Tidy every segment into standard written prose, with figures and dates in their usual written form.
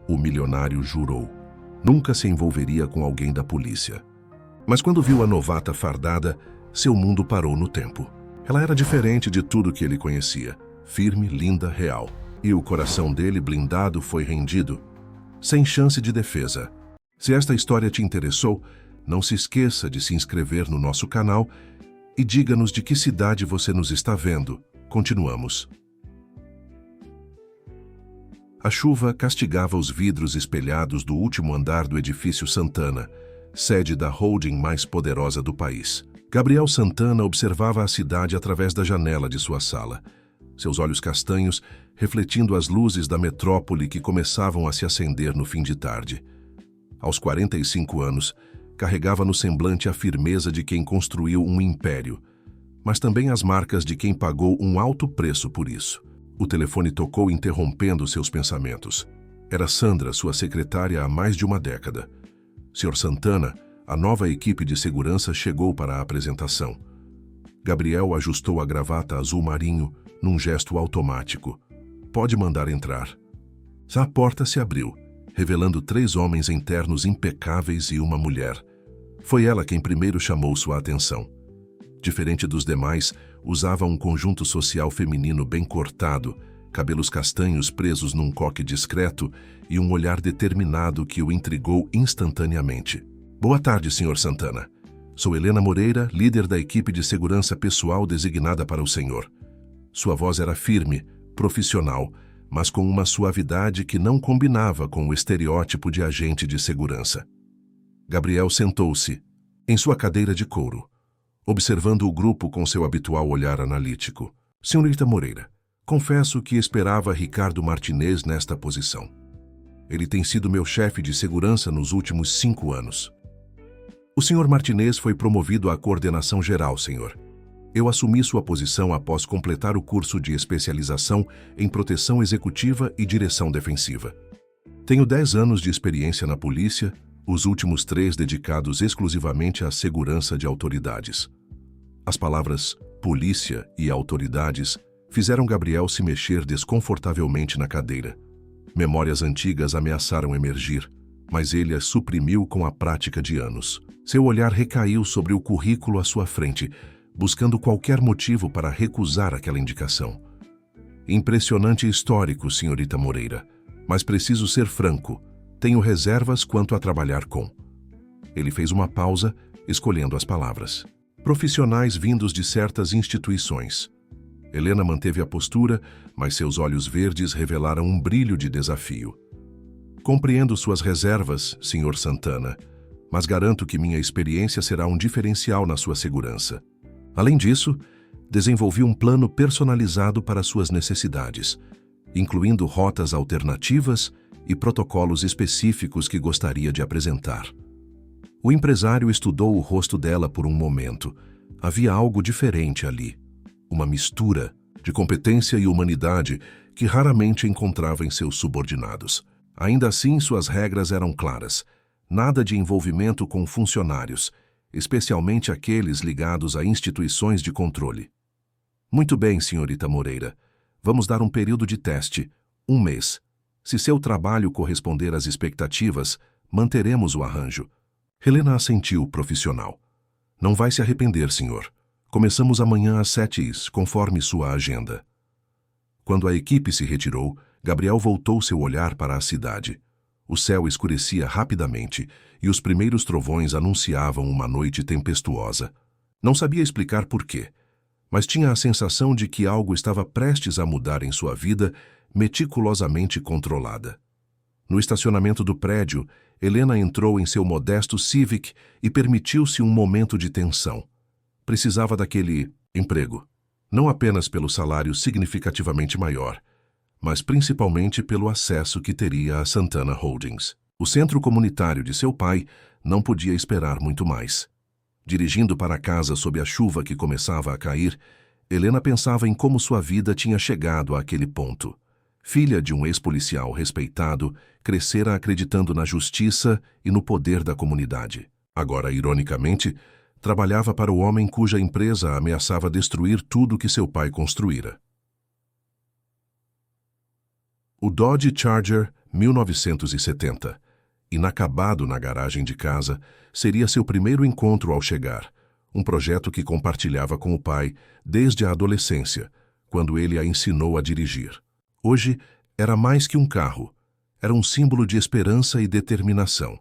O milionário jurou. Nunca se envolveria com alguém da polícia. Mas quando viu a novata fardada, seu mundo parou no tempo. Ela era diferente de tudo que ele conhecia. Firme, linda, real. E o coração dele, blindado, foi rendido. Sem chance de defesa. Se esta história te interessou, não se esqueça de se inscrever no nosso canal e diga-nos de que cidade você nos está vendo. Continuamos. A chuva castigava os vidros espelhados do último andar do edifício Santana, sede da holding mais poderosa do país. Gabriel Santana observava a cidade através da janela de sua sala, seus olhos castanhos refletindo as luzes da metrópole que começavam a se acender no fim de tarde. Aos 45 anos, carregava no semblante a firmeza de quem construiu um império, mas também as marcas de quem pagou um alto preço por isso. O telefone tocou interrompendo seus pensamentos. Era Sandra, sua secretária há mais de uma década. Sr. Santana, a nova equipe de segurança chegou para a apresentação. Gabriel ajustou a gravata azul marinho num gesto automático. Pode mandar entrar. A porta se abriu, revelando 3 homens em ternos impecáveis e uma mulher. Foi ela quem primeiro chamou sua atenção. Diferente dos demais, usava um conjunto social feminino bem cortado, cabelos castanhos presos num coque discreto e um olhar determinado que o intrigou instantaneamente. Boa tarde, Sr. Santana. Sou Helena Moreira, líder da equipe de segurança pessoal designada para o senhor. Sua voz era firme, profissional, mas com uma suavidade que não combinava com o estereótipo de agente de segurança. Gabriel sentou-se, em sua cadeira de couro, observando o grupo com seu habitual olhar analítico. Senhorita Moreira, confesso que esperava Ricardo Martinez nesta posição. Ele tem sido meu chefe de segurança nos últimos 5 anos. O Sr. Martinez foi promovido à coordenação geral, senhor. Eu assumi sua posição após completar o curso de especialização em proteção executiva e direção defensiva. Tenho 10 anos de experiência na polícia, os últimos 3 dedicados exclusivamente à segurança de autoridades. As palavras polícia e autoridades fizeram Gabriel se mexer desconfortavelmente na cadeira. Memórias antigas ameaçaram emergir, mas ele as suprimiu com a prática de anos. Seu olhar recaiu sobre o currículo à sua frente, buscando qualquer motivo para recusar aquela indicação. Impressionante histórico, senhorita Moreira, mas preciso ser franco. Tenho reservas quanto a trabalhar com. Ele fez uma pausa, escolhendo as palavras. Profissionais vindos de certas instituições. Helena manteve a postura, mas seus olhos verdes revelaram um brilho de desafio. Compreendo suas reservas, Sr. Santana, mas garanto que minha experiência será um diferencial na sua segurança. Além disso, desenvolvi um plano personalizado para suas necessidades, incluindo rotas alternativas e protocolos específicos que gostaria de apresentar. O empresário estudou o rosto dela por um momento. Havia algo diferente ali. Uma mistura de competência e humanidade que raramente encontrava em seus subordinados. Ainda assim, suas regras eram claras. Nada de envolvimento com funcionários, especialmente aqueles ligados a instituições de controle. Muito bem, senhorita Moreira. Vamos dar um período de teste, 1 mês. Se seu trabalho corresponder às expectativas, manteremos o arranjo. Helena assentiu, profissional. Não vai se arrepender, senhor. Começamos amanhã às 7h, conforme sua agenda. Quando a equipe se retirou, Gabriel voltou seu olhar para a cidade. O céu escurecia rapidamente e os primeiros trovões anunciavam uma noite tempestuosa. Não sabia explicar por quê, mas tinha a sensação de que algo estava prestes a mudar em sua vida, meticulosamente controlada. No estacionamento do prédio, Helena entrou em seu modesto Civic e permitiu-se um momento de tensão. Precisava daquele emprego, não apenas pelo salário significativamente maior, mas principalmente pelo acesso que teria a Santana Holdings. O centro comunitário de seu pai não podia esperar muito mais. Dirigindo para casa sob a chuva que começava a cair, Helena pensava em como sua vida tinha chegado àquele ponto. Filha de um ex-policial respeitado, crescera acreditando na justiça e no poder da comunidade. Agora, ironicamente, trabalhava para o homem cuja empresa ameaçava destruir tudo que seu pai construíra. O Dodge Charger 1970. Inacabado na garagem de casa, seria seu primeiro encontro ao chegar, um projeto que compartilhava com o pai desde a adolescência, quando ele a ensinou a dirigir. Hoje, era mais que um carro, era um símbolo de esperança e determinação.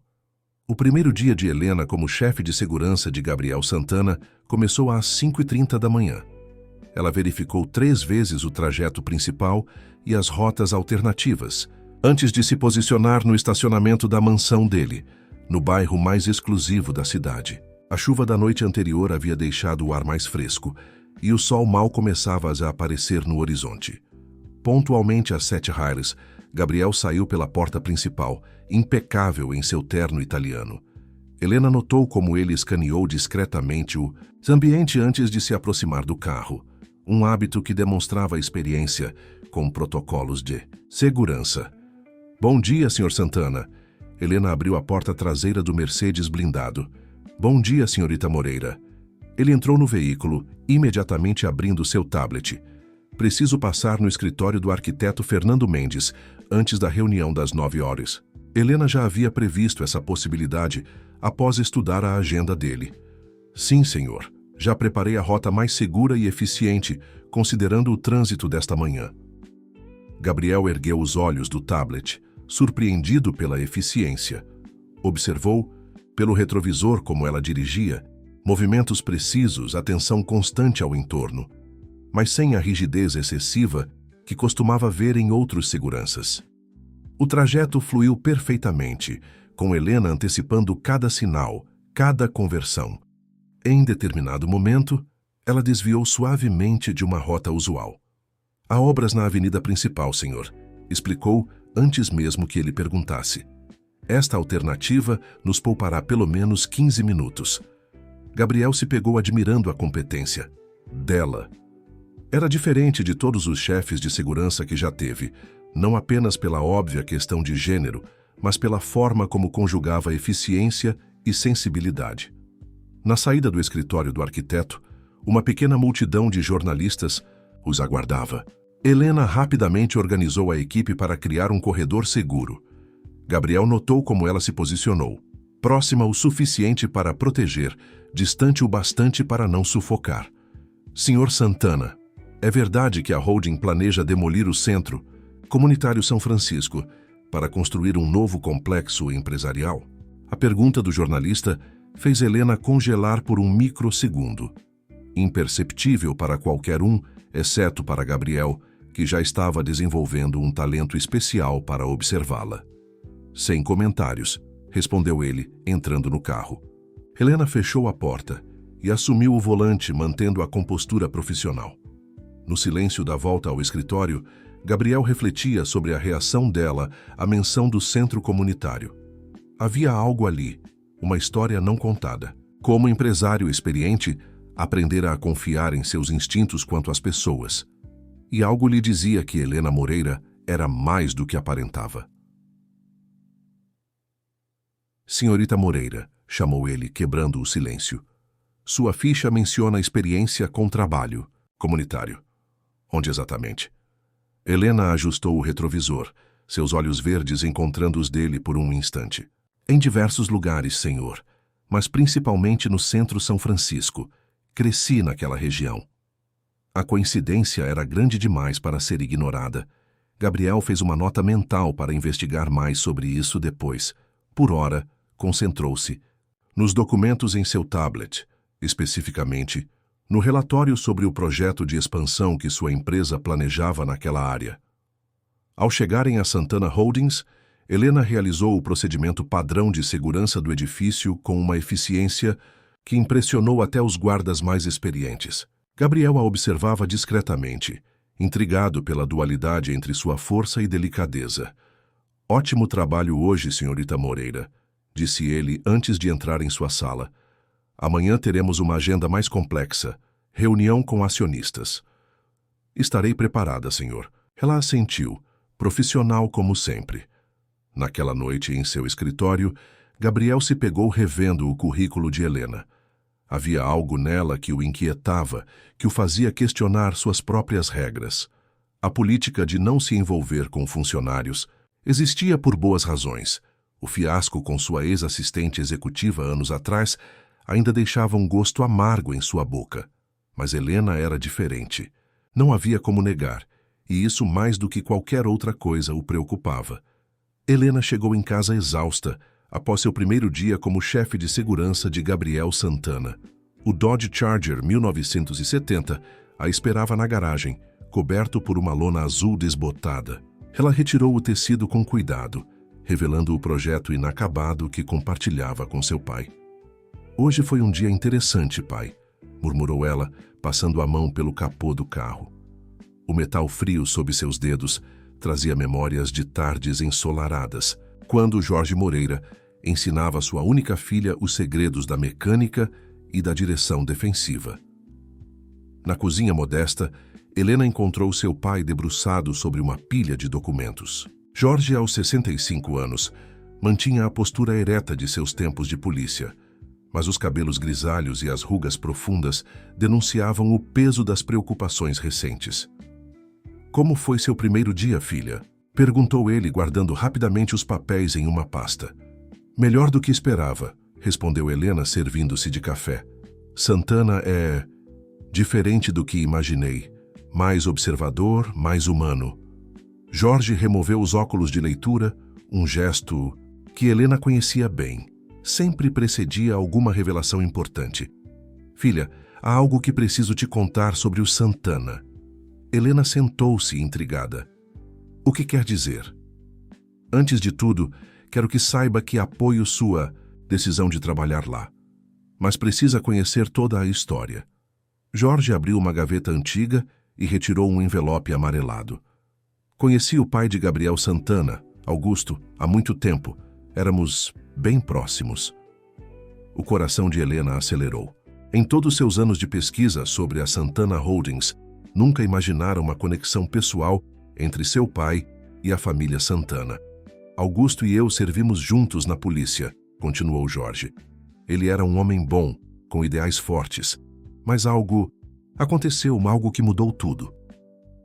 O primeiro dia de Helena como chefe de segurança de Gabriel Santana começou às 5h30 da manhã. Ela verificou 3 vezes o trajeto principal e as rotas alternativas, antes de se posicionar no estacionamento da mansão dele, no bairro mais exclusivo da cidade. A chuva da noite anterior havia deixado o ar mais fresco e o sol mal começava a aparecer no horizonte. Pontualmente às 7h, Gabriel saiu pela porta principal, impecável em seu terno italiano. Helena notou como ele escaneou discretamente o ambiente antes de se aproximar do carro, um hábito que demonstrava experiência com protocolos de segurança. Bom dia, Sr. Santana. Helena abriu a porta traseira do Mercedes blindado. Bom dia, senhorita Moreira. Ele entrou no veículo, imediatamente abrindo seu tablet. Preciso passar no escritório do arquiteto Fernando Mendes, antes da reunião das 9h. Helena já havia previsto essa possibilidade após estudar a agenda dele. Sim, senhor. Já preparei a rota mais segura e eficiente, considerando o trânsito desta manhã. Gabriel ergueu os olhos do tablet, surpreendido pela eficiência. Observou, pelo retrovisor como ela dirigia, movimentos precisos, atenção constante ao entorno, mas sem a rigidez excessiva que costumava ver em outros seguranças. O trajeto fluiu perfeitamente, com Helena antecipando cada sinal, cada conversão. Em determinado momento, ela desviou suavemente de uma rota usual. Há obras na avenida principal, senhor, explicou antes mesmo que ele perguntasse. Esta alternativa nos poupará pelo menos 15 minutos. Gabriel se pegou admirando a competência dela. Era diferente de todos os chefes de segurança que já teve, não apenas pela óbvia questão de gênero, mas pela forma como conjugava eficiência e sensibilidade. Na saída do escritório do arquiteto, uma pequena multidão de jornalistas os aguardava. Helena rapidamente organizou a equipe para criar um corredor seguro. Gabriel notou como ela se posicionou, próxima o suficiente para proteger, distante o bastante para não sufocar. Senhor Santana, é verdade que a holding planeja demolir o Centro Comunitário São Francisco para construir um novo complexo empresarial? A pergunta do jornalista fez Helena congelar por um microsegundo. Imperceptível para qualquer um, exceto para Gabriel, que já estava desenvolvendo um talento especial para observá-la. Sem comentários, respondeu ele, entrando no carro. Helena fechou a porta e assumiu o volante, mantendo a compostura profissional. No silêncio da volta ao escritório, Gabriel refletia sobre a reação dela à menção do centro comunitário. Havia algo ali, uma história não contada. Como empresário experiente, aprendera a confiar em seus instintos quanto às pessoas. E algo lhe dizia que Helena Moreira era mais do que aparentava. Senhorita Moreira, chamou ele, quebrando o silêncio. Sua ficha menciona experiência com trabalho comunitário. Onde exatamente? Helena ajustou o retrovisor, seus olhos verdes encontrando os dele por um instante. Em diversos lugares, senhor, mas principalmente no centro São Francisco. Cresci naquela região. A coincidência era grande demais para ser ignorada. Gabriel fez uma nota mental para investigar mais sobre isso depois. Por ora, concentrou-se nos documentos em seu tablet, especificamente no relatório sobre o projeto de expansão que sua empresa planejava naquela área. Ao chegarem a Santana Holdings, Helena realizou o procedimento padrão de segurança do edifício com uma eficiência que impressionou até os guardas mais experientes. Gabriel a observava discretamente, intrigado pela dualidade entre sua força e delicadeza. Ótimo trabalho hoje, senhorita Moreira, disse ele antes de entrar em sua sala. Amanhã teremos uma agenda mais complexa, reunião com acionistas. Estarei preparada, senhor. Ela assentiu, profissional como sempre. Naquela noite, em seu escritório, Gabriel se pegou revendo o currículo de Helena. Havia algo nela que o inquietava, que o fazia questionar suas próprias regras. A política de não se envolver com funcionários, Existia por boas razões. O fiasco com sua ex-assistente executiva anos atrás ainda deixava um gosto amargo em sua boca. Mas Helena era diferente. Não havia como negar, e isso mais do que qualquer outra coisa o preocupava. Helena chegou em casa exausta, após seu primeiro dia como chefe de segurança de Gabriel Santana. O Dodge Charger 1970 a esperava na garagem, coberto por uma lona azul desbotada. Ela retirou o tecido com cuidado, revelando o projeto inacabado que compartilhava com seu pai. "Hoje foi um dia interessante, pai", murmurou ela, passando a mão pelo capô do carro. O metal frio sob seus dedos trazia memórias de tardes ensolaradas, quando Jorge Moreira ensinava sua única filha os segredos da mecânica e da direção defensiva. Na cozinha modesta, Helena encontrou seu pai debruçado sobre uma pilha de documentos. Jorge, aos 65 anos, mantinha a postura ereta de seus tempos de polícia, mas os cabelos grisalhos e as rugas profundas denunciavam o peso das preocupações recentes. "Como foi seu primeiro dia, filha?", perguntou ele, guardando rapidamente os papéis em uma pasta. "Melhor do que esperava", respondeu Helena, servindo-se de café. "Santana é diferente do que imaginei. Mais observador, mais humano." Jorge removeu os óculos de leitura, um gesto que Helena conhecia bem. Sempre precedia alguma revelação importante. "Filha, há algo que preciso te contar sobre o Santana." Helena sentou-se intrigada. "O que quer dizer?" "Antes de tudo, quero que saiba que apoio sua decisão de trabalhar lá. Mas precisa conhecer toda a história." Jorge abriu uma gaveta antiga e retirou um envelope amarelado. "Conheci o pai de Gabriel Santana, Augusto, há muito tempo. Éramos bem próximos." O coração de Helena acelerou. Em todos seus anos de pesquisa sobre a Santana Holdings, nunca imaginara uma conexão pessoal entre seu pai e a família Santana. "Augusto e eu servimos juntos na polícia", continuou Jorge. "Ele era um homem bom, com ideais fortes. Mas algo aconteceu, algo que mudou tudo."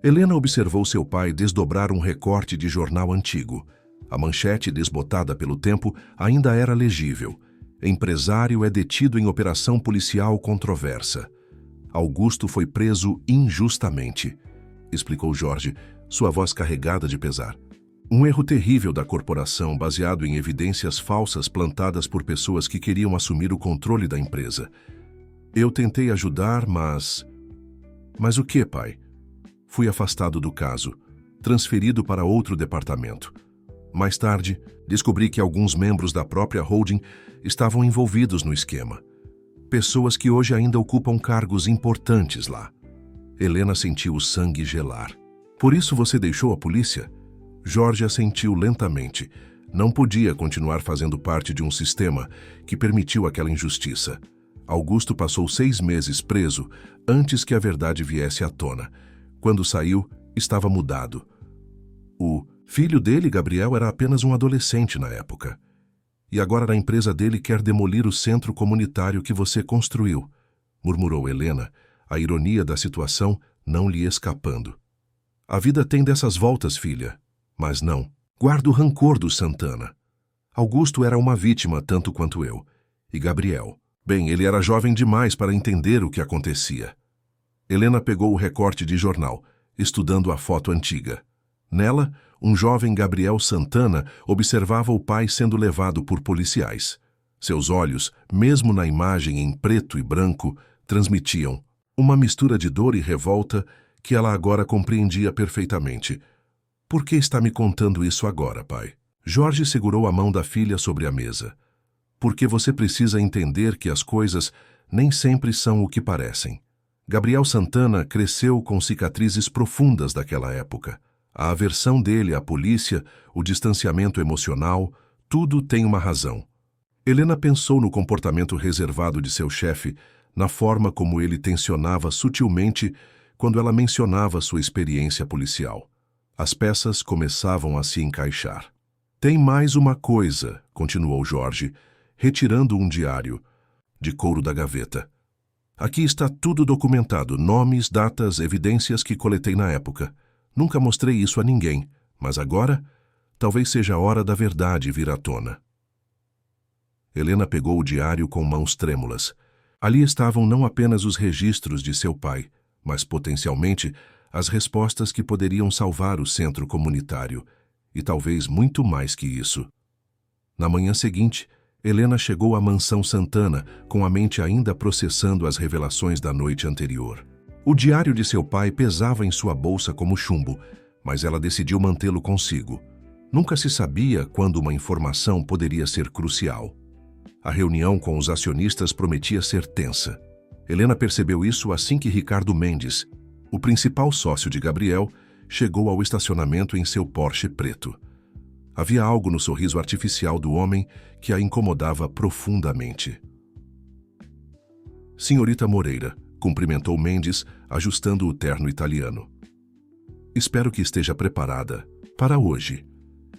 Helena observou seu pai desdobrar um recorte de jornal antigo. A manchete, desbotada pelo tempo, ainda era legível. "Empresário é detido em operação policial controversa. Augusto foi preso injustamente", explicou Jorge, sua voz carregada de pesar. "Um erro terrível da corporação, baseado em evidências falsas plantadas por pessoas que queriam assumir o controle da empresa. Eu tentei ajudar, mas... Mas o que, pai? Fui afastado do caso, transferido para outro departamento. Mais tarde, descobri que alguns membros da própria holding estavam envolvidos no esquema. Pessoas que hoje ainda ocupam cargos importantes lá." Helena sentiu o sangue gelar. "Por isso você deixou a polícia?" Jorge assentiu lentamente. Não podia continuar fazendo parte de um sistema que permitiu aquela injustiça. Augusto passou 6 meses preso antes que a verdade viesse à tona. Quando saiu, estava mudado. O filho dele, Gabriel, era apenas um adolescente na época. "E agora a empresa dele quer demolir o centro comunitário que você construiu", murmurou Helena, a ironia da situação não lhe escapando. "A vida tem dessas voltas, filha. Mas não. Guardo o rancor do Santana. Augusto era uma vítima tanto quanto eu. E Gabriel. Bem, ele era jovem demais para entender o que acontecia." Helena pegou o recorte de jornal, estudando a foto antiga. Nela, um jovem Gabriel Santana observava o pai sendo levado por policiais. Seus olhos, mesmo na imagem em preto e branco, transmitiam uma mistura de dor e revolta que ela agora compreendia perfeitamente. "Por que está me contando isso agora, pai?" Jorge segurou a mão da filha sobre a mesa. "Porque você precisa entender que as coisas nem sempre são o que parecem. Gabriel Santana cresceu com cicatrizes profundas daquela época. A aversão dele à polícia, o distanciamento emocional, tudo tem uma razão." Helena pensou no comportamento reservado de seu chefe, na forma como ele tensionava sutilmente quando ela mencionava sua experiência policial. As peças começavam a se encaixar. "Tem mais uma coisa", continuou Jorge, retirando um diário de couro da gaveta. "Aqui está tudo documentado, nomes, datas, evidências que coletei na época. Nunca mostrei isso a ninguém, mas agora Talvez seja a hora da verdade vir à tona. Helena pegou o diário com mãos trêmulas. Ali estavam não apenas os registros de seu pai, mas potencialmente as respostas que poderiam salvar o centro comunitário, e talvez muito mais que isso. Na manhã seguinte, Helena chegou à mansão Santana, com a mente ainda processando as revelações da noite anterior. O diário de seu pai pesava em sua bolsa como chumbo, mas ela decidiu mantê-lo consigo. Nunca se sabia quando uma informação poderia ser crucial. A reunião com os acionistas prometia ser tensa. Helena percebeu isso assim que Ricardo Mendes, o principal sócio de Gabriel, chegou ao estacionamento em seu Porsche preto. Havia algo no sorriso artificial do homem que a incomodava profundamente. Senhorita Moreira, cumprimentou Mendes, ajustando o terno italiano. Espero que esteja preparada para hoje.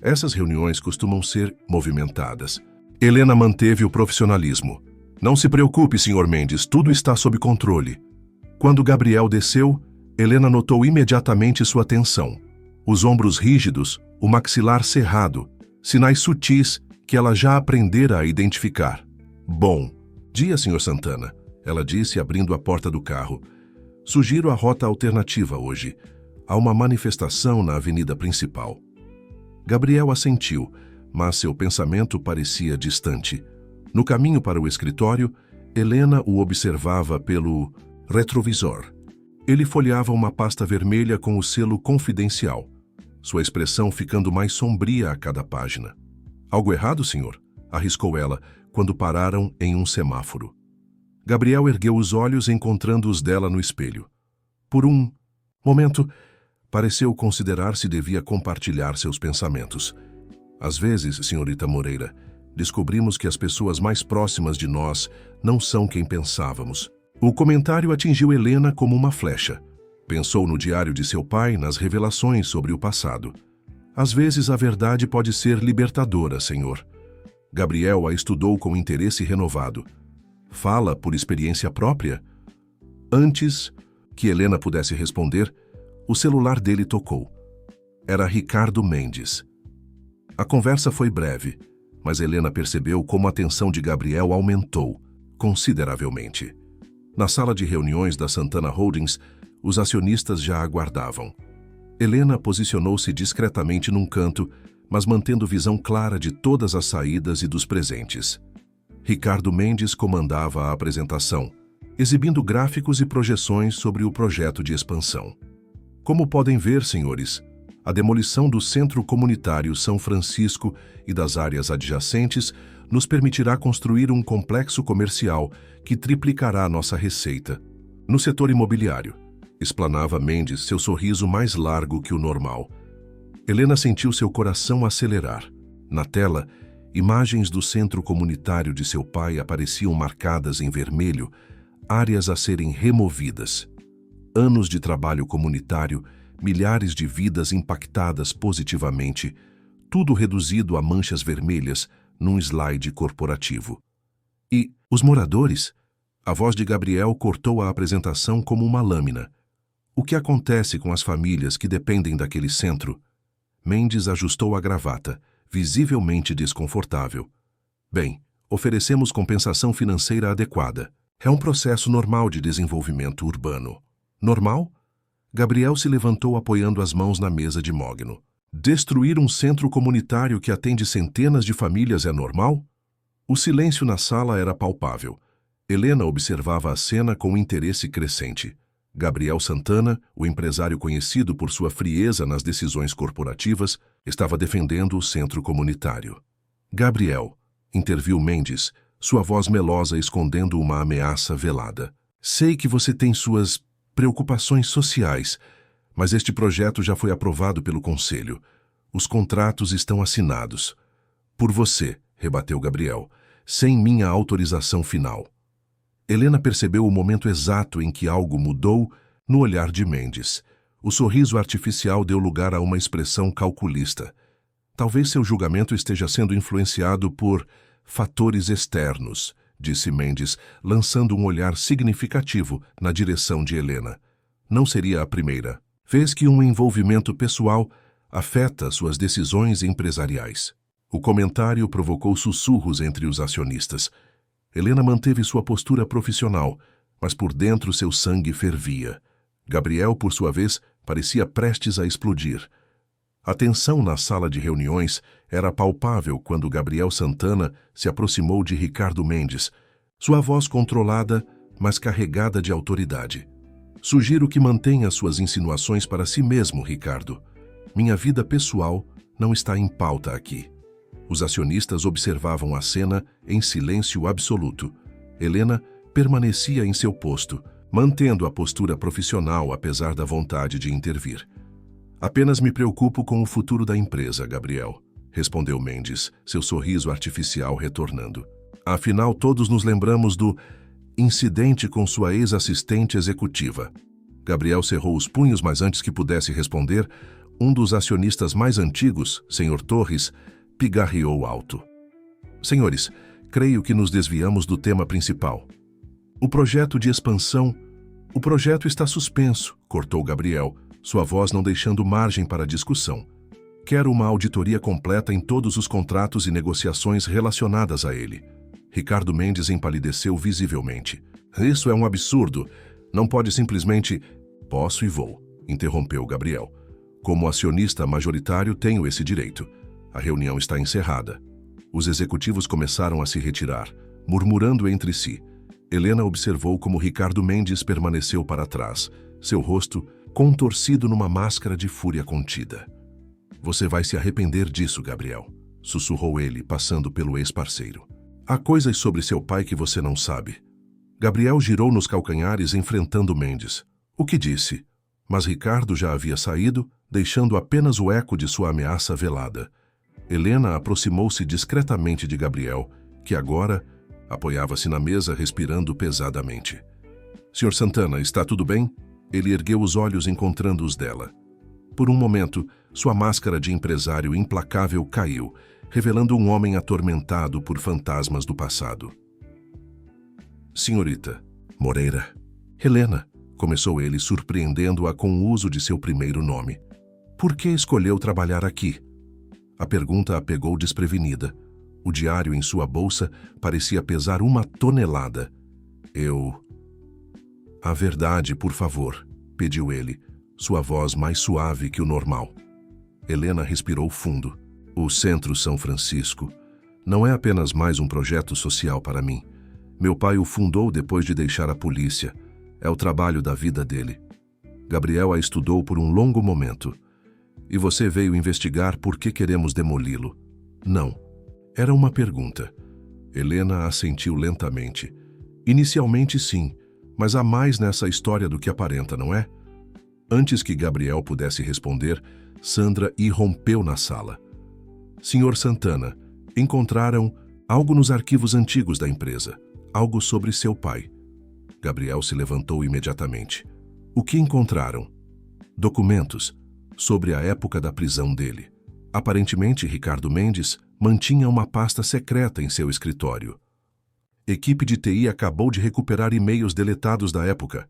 Essas reuniões costumam ser movimentadas. Helena manteve o profissionalismo. Não se preocupe, Sr. Mendes, tudo está sob controle. Quando Gabriel desceu, Helena notou imediatamente sua tensão. Os ombros rígidos, o maxilar cerrado, sinais sutis que ela já aprendera a identificar. Bom dia, Sr. Santana, ela disse abrindo a porta do carro. Sugiro a rota alternativa hoje. Há uma manifestação na avenida principal. Gabriel assentiu, mas seu pensamento parecia distante. No caminho para o escritório, Helena o observava pelo retrovisor. Ele folheava uma pasta vermelha com o selo confidencial, sua expressão ficando mais sombria a cada página. Algo errado, senhor? Arriscou ela, quando pararam em um semáforo. Gabriel ergueu os olhos encontrando os dela no espelho. Por um momento, pareceu considerar se devia compartilhar seus pensamentos. Às vezes, senhorita Moreira, descobrimos que as pessoas mais próximas de nós não são quem pensávamos. O comentário atingiu Helena como uma flecha. Pensou no diário de seu pai, nas revelações sobre o passado. Às vezes a verdade pode ser libertadora, senhor. Gabriel a estudou com interesse renovado. Fala por experiência própria? Antes que Helena pudesse responder, o celular dele tocou. Era Ricardo Mendes. A conversa foi breve, mas Helena percebeu como a tensão de Gabriel aumentou consideravelmente. Na sala de reuniões da Santana Holdings, os acionistas já aguardavam. Helena posicionou-se discretamente num canto, mas mantendo visão clara de todas as saídas e dos presentes. Ricardo Mendes comandava a apresentação, exibindo gráficos e projeções sobre o projeto de expansão. Como podem ver, senhores, a demolição do Centro Comunitário São Francisco e das áreas adjacentes nos permitirá construir um complexo comercial que triplicará nossa receita. No setor imobiliário, explanava Mendes, seu sorriso mais largo que o normal. Helena sentiu seu coração acelerar. Na tela, imagens do centro comunitário de seu pai apareciam marcadas em vermelho, áreas a serem removidas. Anos de trabalho comunitário, milhares de vidas impactadas positivamente, tudo reduzido a manchas vermelhas num slide corporativo. E os moradores? A voz de Gabriel cortou a apresentação como uma lâmina. O que acontece com as famílias que dependem daquele centro? Mendes ajustou a gravata, visivelmente desconfortável. Bem, oferecemos compensação financeira adequada. É um processo normal de desenvolvimento urbano. Normal? Gabriel se levantou apoiando as mãos na mesa de mogno. Destruir um centro comunitário que atende centenas de famílias é normal? O silêncio na sala era palpável. Helena observava a cena com interesse crescente. Gabriel Santana, o empresário conhecido por sua frieza nas decisões corporativas, estava defendendo o centro comunitário. Gabriel, interviu Mendes, sua voz melosa escondendo uma ameaça velada. Sei que você tem suas preocupações sociais, mas este projeto já foi aprovado pelo Conselho. Os contratos estão assinados. Por você, rebateu Gabriel, sem minha autorização final. Helena percebeu o momento exato em que algo mudou no olhar de Mendes. O sorriso artificial deu lugar a uma expressão calculista. Talvez seu julgamento esteja sendo influenciado por fatores externos, disse Mendes, lançando um olhar significativo na direção de Helena. Não seria a primeira vez que um envolvimento pessoal afeta suas decisões empresariais. O comentário provocou sussurros entre os acionistas. Helena manteve sua postura profissional, mas por dentro seu sangue fervia. Gabriel, por sua vez, parecia prestes a explodir. A tensão na sala de reuniões era palpável quando Gabriel Santana se aproximou de Ricardo Mendes, sua voz controlada, mas carregada de autoridade. Sugiro que mantenha suas insinuações para si mesmo, Ricardo. Minha vida pessoal não está em pauta aqui. Os acionistas observavam a cena em silêncio absoluto. Helena permanecia em seu posto, mantendo a postura profissional apesar da vontade de intervir. Apenas me preocupo com o futuro da empresa, Gabriel, respondeu Mendes, seu sorriso artificial retornando. Afinal, todos nos lembramos do incidente com sua ex-assistente executiva. Gabriel cerrou os punhos, mas antes que pudesse responder, um dos acionistas mais antigos, Sr. Torres, pigarreou alto. Senhores, creio que nos desviamos do tema principal. O projeto de expansão... O projeto está suspenso, cortou Gabriel, sua voz não deixando margem para discussão. Quero uma auditoria completa em todos os contratos e negociações relacionadas a ele. Ricardo Mendes empalideceu visivelmente. Isso é um absurdo. Não pode simplesmente... Posso e vou, interrompeu Gabriel. Como acionista majoritário, tenho esse direito. A reunião está encerrada. Os executivos começaram a se retirar, murmurando entre si. Helena observou como Ricardo Mendes permaneceu para trás, seu rosto contorcido numa máscara de fúria contida. Você vai se arrepender disso, Gabriel, sussurrou ele, passando pelo ex-parceiro. Há coisas sobre seu pai que você não sabe. Gabriel girou nos calcanhares enfrentando Mendes. O que disse? Mas Ricardo já havia saído, deixando apenas o eco de sua ameaça velada. Helena aproximou-se discretamente de Gabriel, que agora apoiava-se na mesa, respirando pesadamente. Sr. Santana, está tudo bem? Ele ergueu os olhos encontrando os dela. Por um momento, sua máscara de empresário implacável caiu, revelando um homem atormentado por fantasmas do passado. Senhorita Moreira. Helena, começou ele, surpreendendo-a com o uso de seu primeiro nome. Por que escolheu trabalhar aqui? A pergunta a pegou desprevenida. O diário em sua bolsa parecia pesar 1 tonelada. A verdade, por favor, pediu ele, sua voz mais suave que o normal. Helena respirou fundo. O Centro São Francisco não é apenas mais um projeto social para mim. Meu pai o fundou depois de deixar a polícia. É o trabalho da vida dele. Gabriel a estudou por um longo momento. E você veio investigar por que queremos demoli-lo? Não. Era uma pergunta. Helena assentiu lentamente. Inicialmente sim, mas há mais nessa história do que aparenta, não é? Antes que Gabriel pudesse responder, Sandra irrompeu na sala. Senhor Santana, encontraram algo nos arquivos antigos da empresa, algo sobre seu pai. Gabriel se levantou imediatamente. O que encontraram? Documentos sobre a época da prisão dele. Aparentemente, Ricardo Mendes mantinha uma pasta secreta em seu escritório. Equipe de TI acabou de recuperar e-mails deletados da época.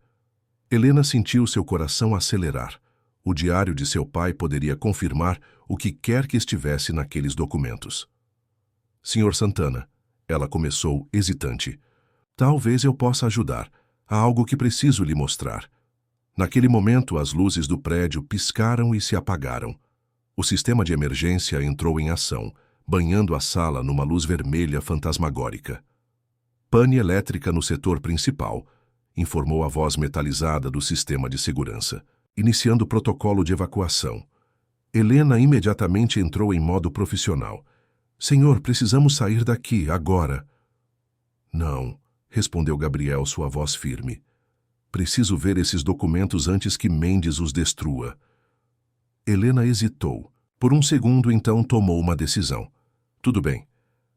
Helena sentiu seu coração acelerar. O diário de seu pai poderia confirmar o que quer que estivesse naqueles documentos. Senhor Santana, ela começou hesitante. Talvez eu possa ajudar. Há algo que preciso lhe mostrar. Naquele momento, as luzes do prédio piscaram e se apagaram. O sistema de emergência entrou em ação, banhando a sala numa luz vermelha fantasmagórica. Pane elétrica no setor principal, informou a voz metalizada do sistema de segurança, iniciando o protocolo de evacuação. Helena imediatamente entrou em modo profissional. Senhor, precisamos sair daqui, agora. Não, respondeu Gabriel, sua voz firme. Preciso ver esses documentos antes que Mendes os destrua. Helena hesitou. Por um segundo, então, tomou uma decisão. Tudo bem,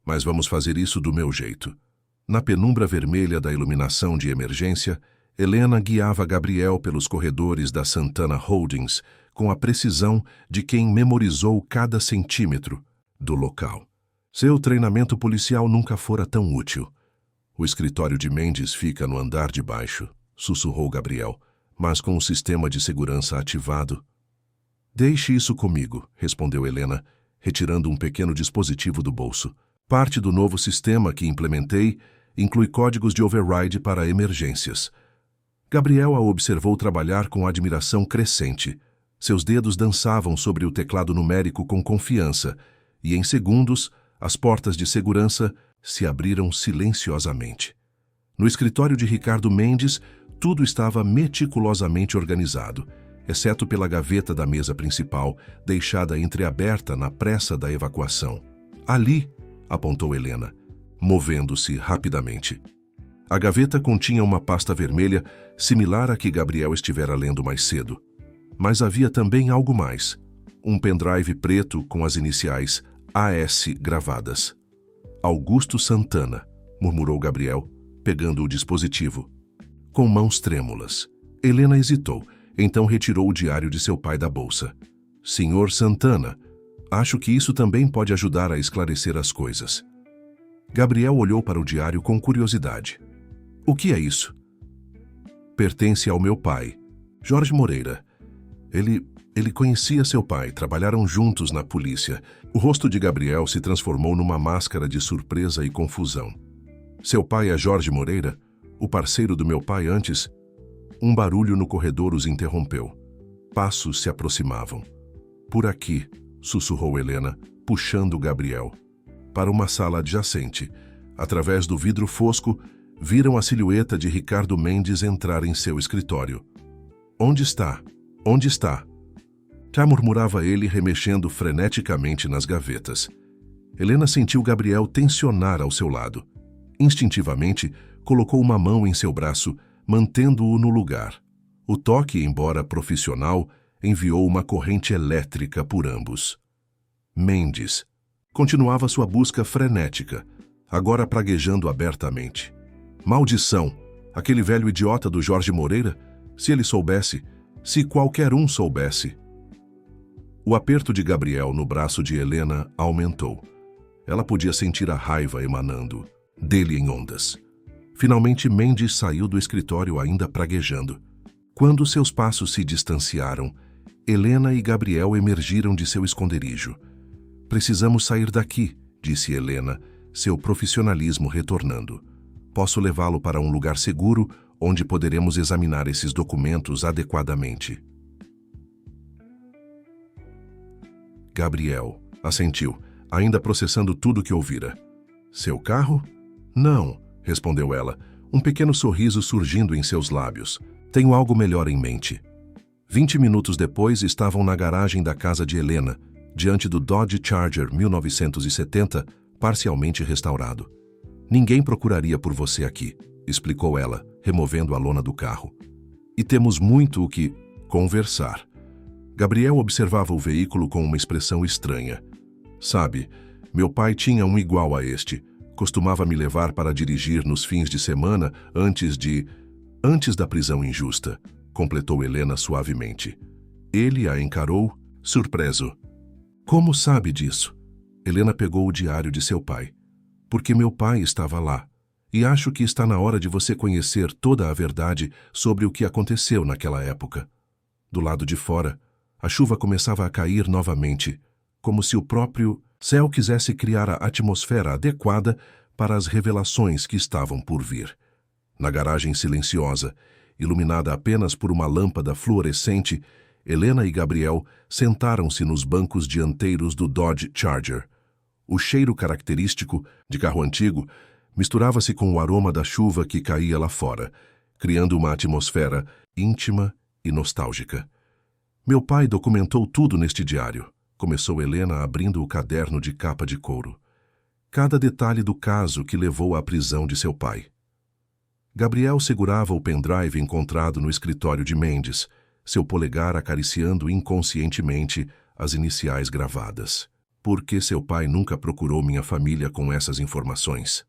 mas vamos fazer isso do meu jeito. Na penumbra vermelha da iluminação de emergência, Helena guiava Gabriel pelos corredores da Santana Holdings com a precisão de quem memorizou cada centímetro do local. Seu treinamento policial nunca fora tão útil. O escritório de Mendes fica no andar de baixo, sussurrou Gabriel, mas com o sistema de segurança ativado. Deixe isso comigo, respondeu Helena, retirando um pequeno dispositivo do bolso. Parte do novo sistema que implementei inclui códigos de override para emergências. Gabriel a observou trabalhar com admiração crescente. Seus dedos dançavam sobre o teclado numérico com confiança, e em segundos, as portas de segurança se abriram silenciosamente. No escritório de Ricardo Mendes, tudo estava meticulosamente organizado, exceto pela gaveta da mesa principal, deixada entreaberta na pressa da evacuação. Ali, apontou Helena, movendo-se rapidamente. A gaveta continha uma pasta vermelha, similar à que Gabriel estivera lendo mais cedo. Mas havia também algo mais. Um pendrive preto com as iniciais AS gravadas. Augusto Santana, murmurou Gabriel, pegando o dispositivo. Com mãos trêmulas. Helena hesitou, então retirou o diário de seu pai da bolsa. Senhor Santana, acho que isso também pode ajudar a esclarecer as coisas. Gabriel olhou para o diário com curiosidade. O que é isso? Pertence ao meu pai, Jorge Moreira. Ele conhecia seu pai, trabalharam juntos na polícia. O rosto de Gabriel se transformou numa máscara de surpresa e confusão. Seu pai é Jorge Moreira? O parceiro do meu pai antes? Um barulho no corredor os interrompeu. Passos se aproximavam. Por aqui, sussurrou Helena, puxando Gabriel. Para uma sala adjacente. Através do vidro fosco, viram a silhueta de Ricardo Mendes entrar em seu escritório. Onde está? Onde está? Já murmurava ele, remexendo freneticamente nas gavetas. Helena sentiu Gabriel tensionar ao seu lado. Instintivamente, colocou uma mão em seu braço, mantendo-o no lugar. O toque, embora profissional, enviou uma corrente elétrica por ambos. Mendes continuava sua busca frenética, agora praguejando abertamente. Maldição! Aquele velho idiota do Jorge Moreira? Se ele soubesse, se qualquer um soubesse. O aperto de Gabriel no braço de Helena aumentou. Ela podia sentir a raiva emanando dele em ondas. Finalmente, Mendes saiu do escritório ainda praguejando. Quando seus passos se distanciaram, Helena e Gabriel emergiram de seu esconderijo. Precisamos sair daqui, disse Helena, seu profissionalismo retornando. Posso levá-lo para um lugar seguro onde poderemos examinar esses documentos adequadamente. Gabriel assentiu, ainda processando tudo que ouvira. Seu carro? Não, respondeu ela, um pequeno sorriso surgindo em seus lábios. Tenho algo melhor em mente. 20 minutos depois estavam na garagem da casa de Helena, diante do Dodge Charger 1970, parcialmente restaurado. Ninguém procuraria por você aqui, explicou ela, removendo a lona do carro. E temos muito o que conversar. Gabriel observava o veículo com uma expressão estranha. Sabe, meu pai tinha um igual a este. Costumava me levar para dirigir nos fins de semana antes da prisão injusta, completou Helena suavemente. Ele a encarou, surpreso. Como sabe disso? Helena pegou o diário de seu pai. Porque meu pai estava lá. E acho que está na hora de você conhecer toda a verdade sobre o que aconteceu naquela época. Do lado de fora, a chuva começava a cair novamente, como se o próprio céu quisesse criar a atmosfera adequada para as revelações que estavam por vir. Na garagem silenciosa, iluminada apenas por uma lâmpada fluorescente, Helena e Gabriel sentaram-se nos bancos dianteiros do Dodge Charger. O cheiro característico de carro antigo misturava-se com o aroma da chuva que caía lá fora, criando uma atmosfera íntima e nostálgica. Meu pai documentou tudo neste diário, começou Helena abrindo o caderno de capa de couro. Cada detalhe do caso que levou à prisão de seu pai. Gabriel segurava o pendrive encontrado no escritório de Mendes, seu polegar acariciando inconscientemente as iniciais gravadas. Por que seu pai nunca procurou minha família com essas informações?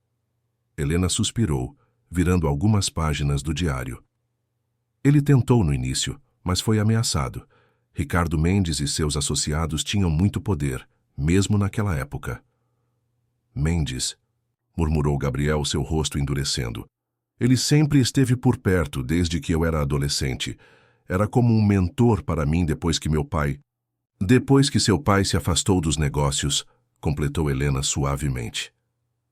Helena suspirou, virando algumas páginas do diário. Ele tentou no início, mas foi ameaçado. Ricardo Mendes e seus associados tinham muito poder, mesmo naquela época. Mendes, murmurou Gabriel, seu rosto endurecendo. Ele sempre esteve por perto desde que eu era adolescente. Era como um mentor para mim depois que meu pai... Depois que seu pai se afastou dos negócios, completou Helena suavemente.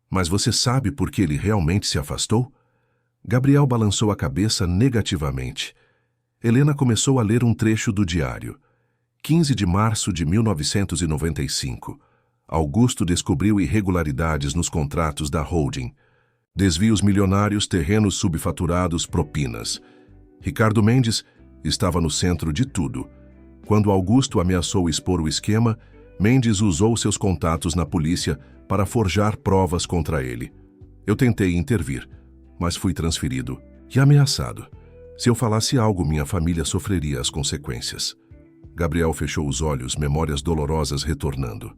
Mas você sabe por que ele realmente se afastou? Gabriel balançou a cabeça negativamente. Helena começou a ler um trecho do diário. 15 de março de 1995. Augusto descobriu irregularidades nos contratos da holding. Desvios milionários, terrenos subfaturados, propinas. Ricardo Mendes estava no centro de tudo. Quando Augusto ameaçou expor o esquema, Mendes usou seus contatos na polícia para forjar provas contra ele. Eu tentei intervir, mas fui transferido e ameaçado. Se eu falasse algo, minha família sofreria as consequências. Gabriel fechou os olhos, memórias dolorosas retornando.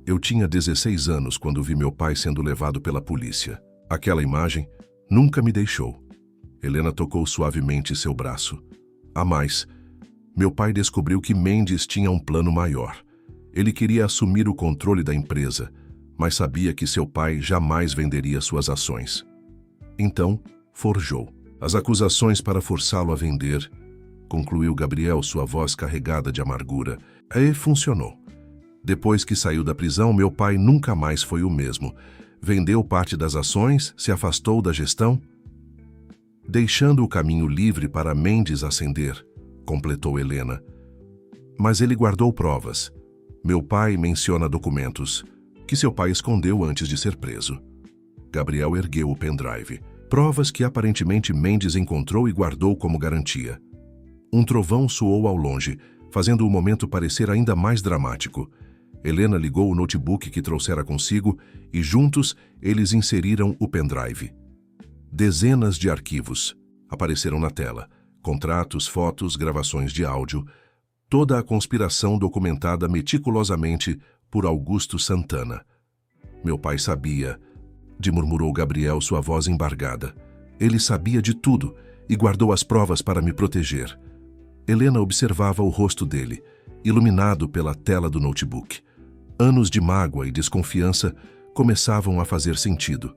Eu tinha 16 anos quando vi meu pai sendo levado pela polícia. Aquela imagem nunca me deixou. Helena tocou suavemente seu braço. A mais, meu pai descobriu que Mendes tinha um plano maior. Ele queria assumir o controle da empresa, mas sabia que seu pai jamais venderia suas ações. Então, forjou as acusações para forçá-lo a vender, concluiu Gabriel, sua voz carregada de amargura. E funcionou. Depois que saiu da prisão, meu pai nunca mais foi o mesmo. Vendeu parte das ações, se afastou da gestão, deixando o caminho livre para Mendes ascender, completou Helena. Mas ele guardou provas. Meu pai menciona documentos que seu pai escondeu antes de ser preso. Gabriel ergueu o pendrive. Provas que aparentemente Mendes encontrou e guardou como garantia. Um trovão soou ao longe, fazendo o momento parecer ainda mais dramático. Helena ligou o notebook que trouxera consigo e juntos eles inseriram o pendrive. Dezenas de arquivos apareceram na tela. Contratos, fotos, gravações de áudio. Toda a conspiração documentada meticulosamente por Augusto Santana. Meu pai sabia, murmurou Gabriel, sua voz embargada. Ele sabia de tudo e guardou as provas para me proteger. Helena observava o rosto dele, iluminado pela tela do notebook. Anos de mágoa e desconfiança começavam a fazer sentido.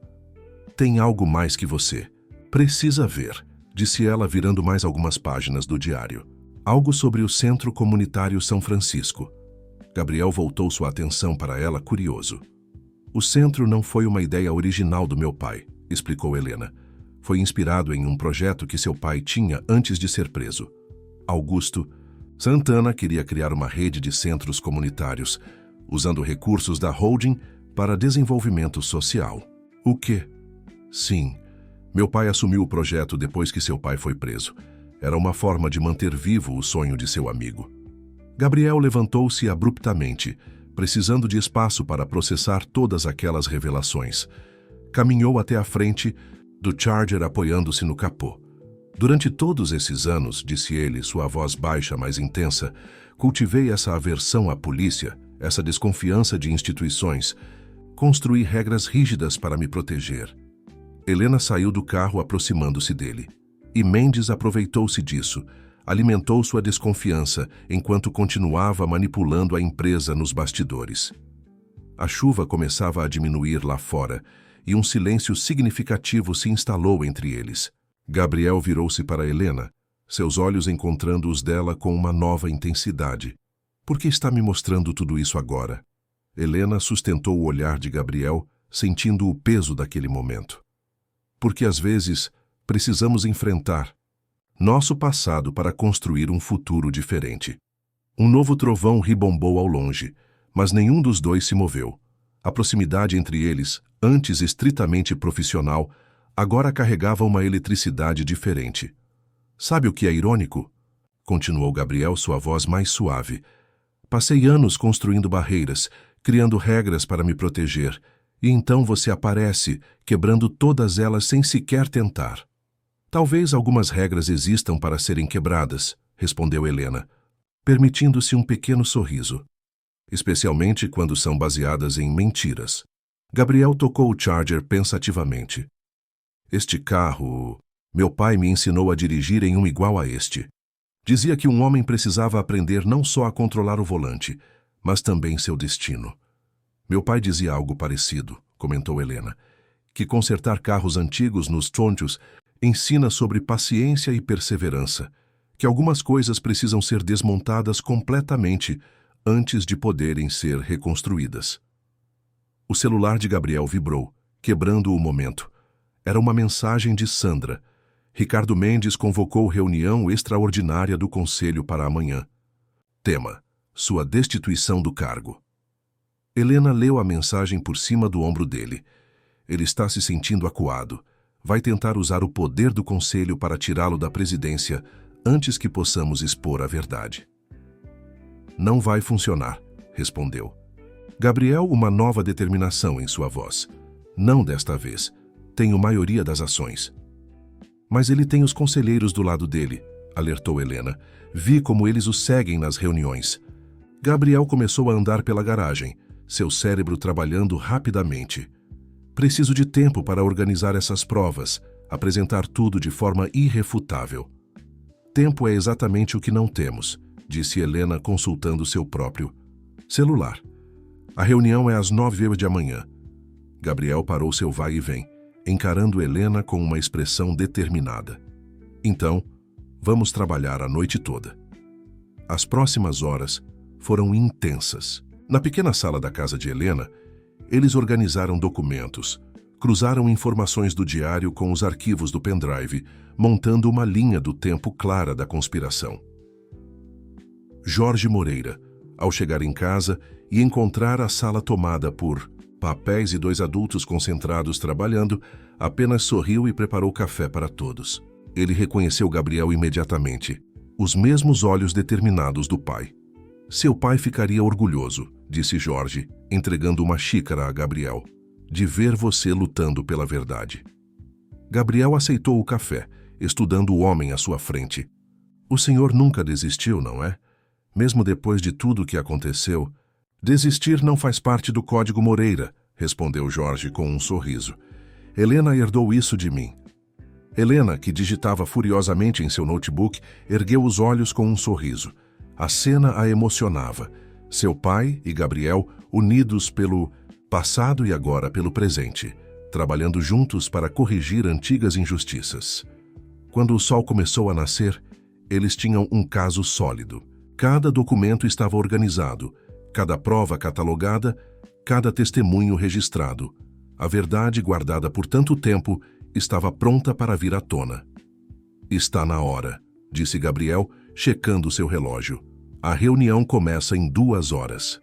Tem algo mais que você. Precisa ver, disse ela, virando mais algumas páginas do diário. Algo sobre o Centro Comunitário São Francisco. Gabriel voltou sua atenção para ela, curioso. O centro não foi uma ideia original do meu pai, explicou Helena. Foi inspirado em um projeto que seu pai tinha antes de ser preso. Augusto Santana queria criar uma rede de centros comunitários, usando recursos da holding para desenvolvimento social. O quê? Sim, meu pai assumiu o projeto depois que seu pai foi preso. Era uma forma de manter vivo o sonho de seu amigo. Gabriel levantou-se abruptamente, precisando de espaço para processar todas aquelas revelações. Caminhou até a frente do Charger, apoiando-se no capô. Durante todos esses anos, disse ele, sua voz baixa, mas intensa, cultivei essa aversão à polícia, essa desconfiança de instituições. Construí regras rígidas para me proteger. Helena saiu do carro, aproximando-se dele. E Mendes aproveitou-se disso, alimentou sua desconfiança enquanto continuava manipulando a empresa nos bastidores. A chuva começava a diminuir lá fora e um silêncio significativo se instalou entre eles. Gabriel virou-se para Helena, seus olhos encontrando os dela com uma nova intensidade. Por que está me mostrando tudo isso agora? Helena sustentou o olhar de Gabriel, sentindo o peso daquele momento. Porque às vezes precisamos enfrentar nosso passado para construir um futuro diferente. Um novo trovão ribombou ao longe, mas nenhum dos dois se moveu. A proximidade entre eles, antes estritamente profissional, agora carregava uma eletricidade diferente. Sabe o que é irônico? Continuou Gabriel, sua voz mais suave. Passei anos construindo barreiras, criando regras para me proteger, e então você aparece, quebrando todas elas sem sequer tentar. Talvez algumas regras existam para serem quebradas, respondeu Helena, permitindo-se um pequeno sorriso. Especialmente quando são baseadas em mentiras. Gabriel tocou o Charger pensativamente. Este carro... Meu pai me ensinou a dirigir em um igual a este. Dizia que um homem precisava aprender não só a controlar o volante, mas também seu destino. Meu pai dizia algo parecido, comentou Helena, que consertar carros antigos nos tronchos ensina sobre paciência e perseverança, que algumas coisas precisam ser desmontadas completamente antes de poderem ser reconstruídas. O celular de Gabriel vibrou, quebrando o momento. Era uma mensagem de Sandra. Ricardo Mendes convocou reunião extraordinária do Conselho para amanhã. Tema: sua destituição do cargo. Helena leu a mensagem por cima do ombro dele. Ele está se sentindo acuado. Vai tentar usar o poder do Conselho para tirá-lo da presidência antes que possamos expor a verdade. Não vai funcionar, respondeu. Gabriel, uma nova determinação em sua voz. Não desta vez. Tenho maioria das ações. Mas ele tem os conselheiros do lado dele, alertou Helena. Vi como eles o seguem nas reuniões. Gabriel começou a andar pela garagem, seu cérebro trabalhando rapidamente. Preciso de tempo para organizar essas provas, apresentar tudo de forma irrefutável. Tempo é exatamente o que não temos, disse Helena consultando seu próprio celular. A reunião é às 9h da manhã. Gabriel parou seu vai e vem, encarando Helena com uma expressão determinada. Então, vamos trabalhar a noite toda. As próximas horas foram intensas. Na pequena sala da casa de Helena, eles organizaram documentos, cruzaram informações do diário com os arquivos do pendrive, montando uma linha do tempo clara da conspiração. Jorge Moreira, ao chegar em casa e encontrar a sala tomada por papéis e 2 adultos concentrados trabalhando, apenas sorriu e preparou café para todos. Ele reconheceu Gabriel imediatamente, os mesmos olhos determinados do pai. Seu pai ficaria orgulhoso, disse Jorge, entregando uma xícara a Gabriel, de ver você lutando pela verdade. Gabriel aceitou o café, estudando o homem à sua frente. O senhor nunca desistiu, não é? Mesmo depois de tudo o que aconteceu. Desistir não faz parte do Código Moreira, respondeu Jorge com um sorriso. Helena herdou isso de mim. Helena, que digitava furiosamente em seu notebook, ergueu os olhos com um sorriso. A cena a emocionava. Seu pai e Gabriel unidos pelo passado e agora pelo presente, trabalhando juntos para corrigir antigas injustiças. Quando o sol começou a nascer, eles tinham um caso sólido. Cada documento estava organizado, cada prova catalogada, cada testemunho registrado. A verdade guardada por tanto tempo estava pronta para vir à tona. Está na hora, disse Gabriel, checando seu relógio. A reunião começa em 2 horas.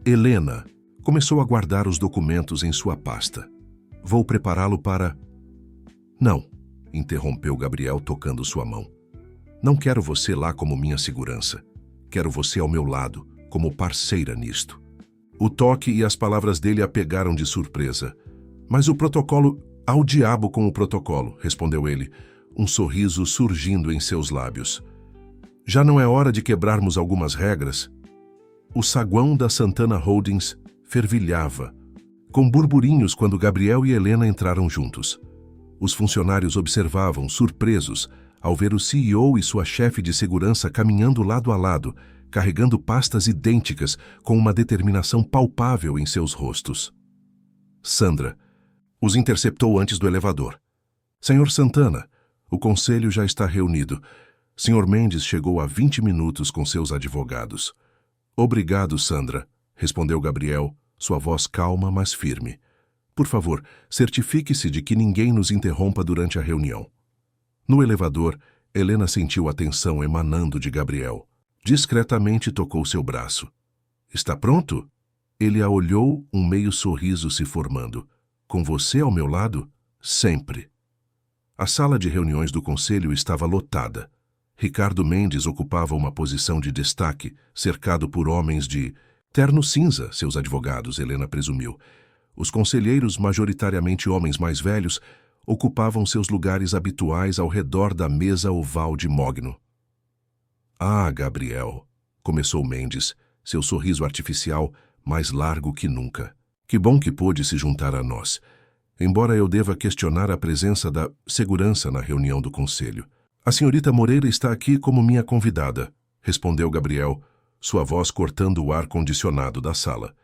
Helena começou a guardar os documentos em sua pasta. Vou prepará-lo para... Não, interrompeu Gabriel tocando sua mão. Não quero você lá como minha segurança. Quero você ao meu lado, como parceira nisto. O toque e as palavras dele a pegaram de surpresa. Mas o protocolo... Ao diabo com o protocolo, respondeu ele, um sorriso surgindo em seus lábios. Já não é hora de quebrarmos algumas regras? O saguão da Santana Holdings fervilhava, com burburinhos quando Gabriel e Helena entraram juntos. Os funcionários observavam, surpresos, ao ver o CEO e sua chefe de segurança caminhando lado a lado, carregando pastas idênticas com uma determinação palpável em seus rostos. Sandra os interceptou antes do elevador. Senhor Santana, o conselho já está reunido. Senhor Mendes chegou há 20 minutos com seus advogados. Obrigado, Sandra, respondeu Gabriel, sua voz calma, mas firme. Por favor, certifique-se de que ninguém nos interrompa durante a reunião. No elevador, Helena sentiu a tensão emanando de Gabriel. Discretamente tocou seu braço. Está pronto? Ele a olhou, um meio sorriso se formando. Com você ao meu lado? Sempre. A sala de reuniões do conselho estava lotada. Ricardo Mendes ocupava uma posição de destaque, cercado por homens de terno cinza, seus advogados, Helena presumiu. Os conselheiros, majoritariamente homens mais velhos, ocupavam seus lugares habituais ao redor da mesa oval de mogno. Ah, Gabriel, começou Mendes, seu sorriso artificial mais largo que nunca. Que bom que pôde se juntar a nós, embora eu deva questionar a presença da segurança na reunião do conselho. A senhorita Moreira está aqui como minha convidada, respondeu Gabriel, sua voz cortando o ar condicionado da sala.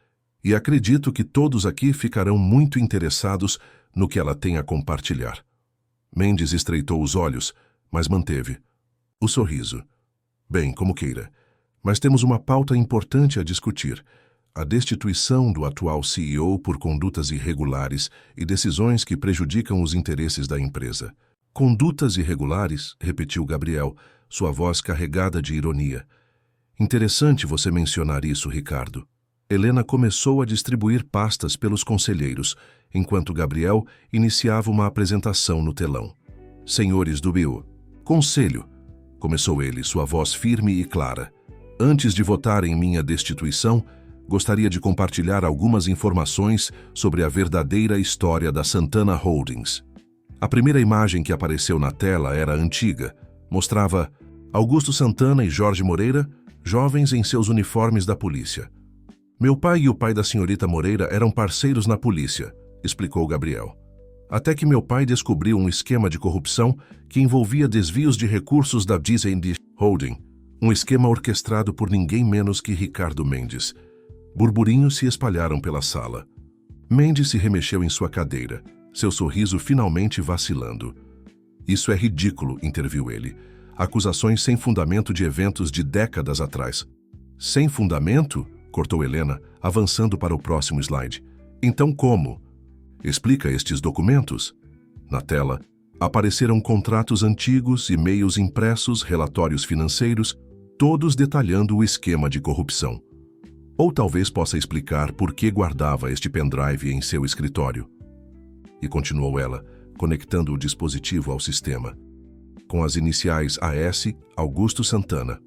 E acredito que todos aqui ficarão muito interessados no que ela tem a compartilhar. Mendes estreitou os olhos, mas manteve o sorriso. Bem, como queira. Mas temos uma pauta importante a discutir. A destituição do atual CEO por condutas irregulares e decisões que prejudicam os interesses da empresa. Condutas irregulares, repetiu Gabriel, sua voz carregada de ironia. Interessante você mencionar isso, Ricardo. Helena começou a distribuir pastas pelos conselheiros, enquanto Gabriel iniciava uma apresentação no telão. Senhores do BU, Conselho, começou ele, sua voz firme e clara. Antes de votar em minha destituição, gostaria de compartilhar algumas informações sobre a verdadeira história da Santana Holdings. A primeira imagem que apareceu na tela era antiga. Mostrava Augusto Santana e Jorge Moreira, jovens em seus uniformes da polícia. Meu pai e o pai da senhorita Moreira eram parceiros na polícia, explicou Gabriel. Até que meu pai descobriu um esquema de corrupção que envolvia desvios de recursos da D&D Holding, um esquema orquestrado por ninguém menos que Ricardo Mendes. Burburinhos se espalharam pela sala. Mendes se remexeu em sua cadeira, seu sorriso finalmente vacilando. Isso é ridículo, interviu ele. Acusações sem fundamento de eventos de décadas atrás. Sem fundamento? Cortou Helena, avançando para o próximo slide. Então como? Explica estes documentos. Na tela, apareceram contratos antigos, e-mails impressos, relatórios financeiros, todos detalhando o esquema de corrupção. Ou talvez possa explicar por que guardava este pendrive em seu escritório. E continuou ela, conectando o dispositivo ao sistema. Com as iniciais AS, Augusto Santana.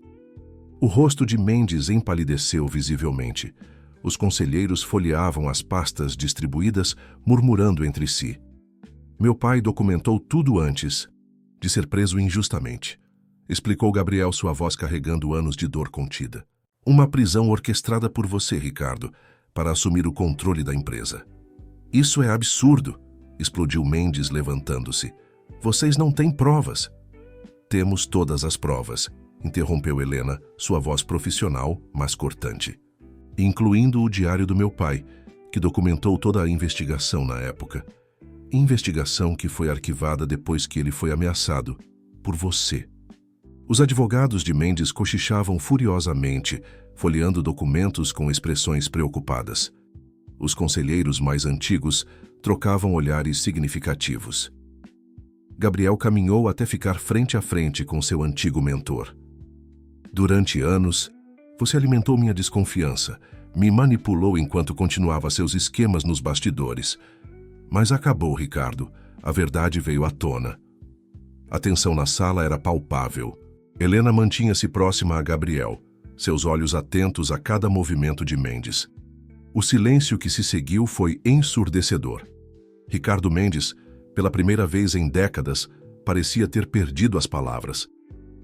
O rosto de Mendes empalideceu visivelmente. Os conselheiros folheavam as pastas distribuídas, murmurando entre si. Meu pai documentou tudo antes de ser preso injustamente, explicou Gabriel, sua voz carregando anos de dor contida. Uma prisão orquestrada por você, Ricardo, para assumir o controle da empresa. Isso é absurdo, explodiu Mendes, levantando-se. Vocês não têm provas. Temos todas as provas, interrompeu Helena, sua voz profissional, mas cortante. Incluindo o diário do meu pai, que documentou toda a investigação na época. Investigação que foi arquivada depois que ele foi ameaçado por você. Os advogados de Mendes cochichavam furiosamente, folheando documentos com expressões preocupadas. Os conselheiros mais antigos trocavam olhares significativos. Gabriel caminhou até ficar frente a frente com seu antigo mentor. Durante anos, você alimentou minha desconfiança, me manipulou enquanto continuava seus esquemas nos bastidores. Mas acabou, Ricardo. A verdade veio à tona. A tensão na sala era palpável. Helena mantinha-se próxima a Gabriel, seus olhos atentos a cada movimento de Mendes. O silêncio que se seguiu foi ensurdecedor. Ricardo Mendes, pela primeira vez em décadas, parecia ter perdido as palavras.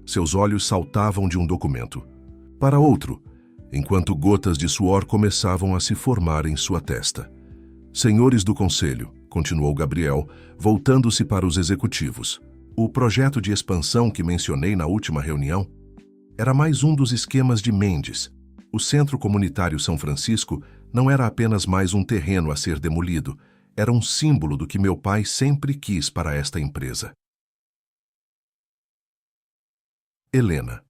Seus olhos saltavam de um documento para outro, enquanto gotas de suor começavam a se formar em sua testa. Senhores do Conselho, continuou Gabriel, voltando-se para os executivos. O projeto de expansão que mencionei na última reunião era mais um dos esquemas de Mendes. O Centro Comunitário São Francisco não era apenas mais um terreno a ser demolido, era um símbolo do que meu pai sempre quis para esta empresa. Helena.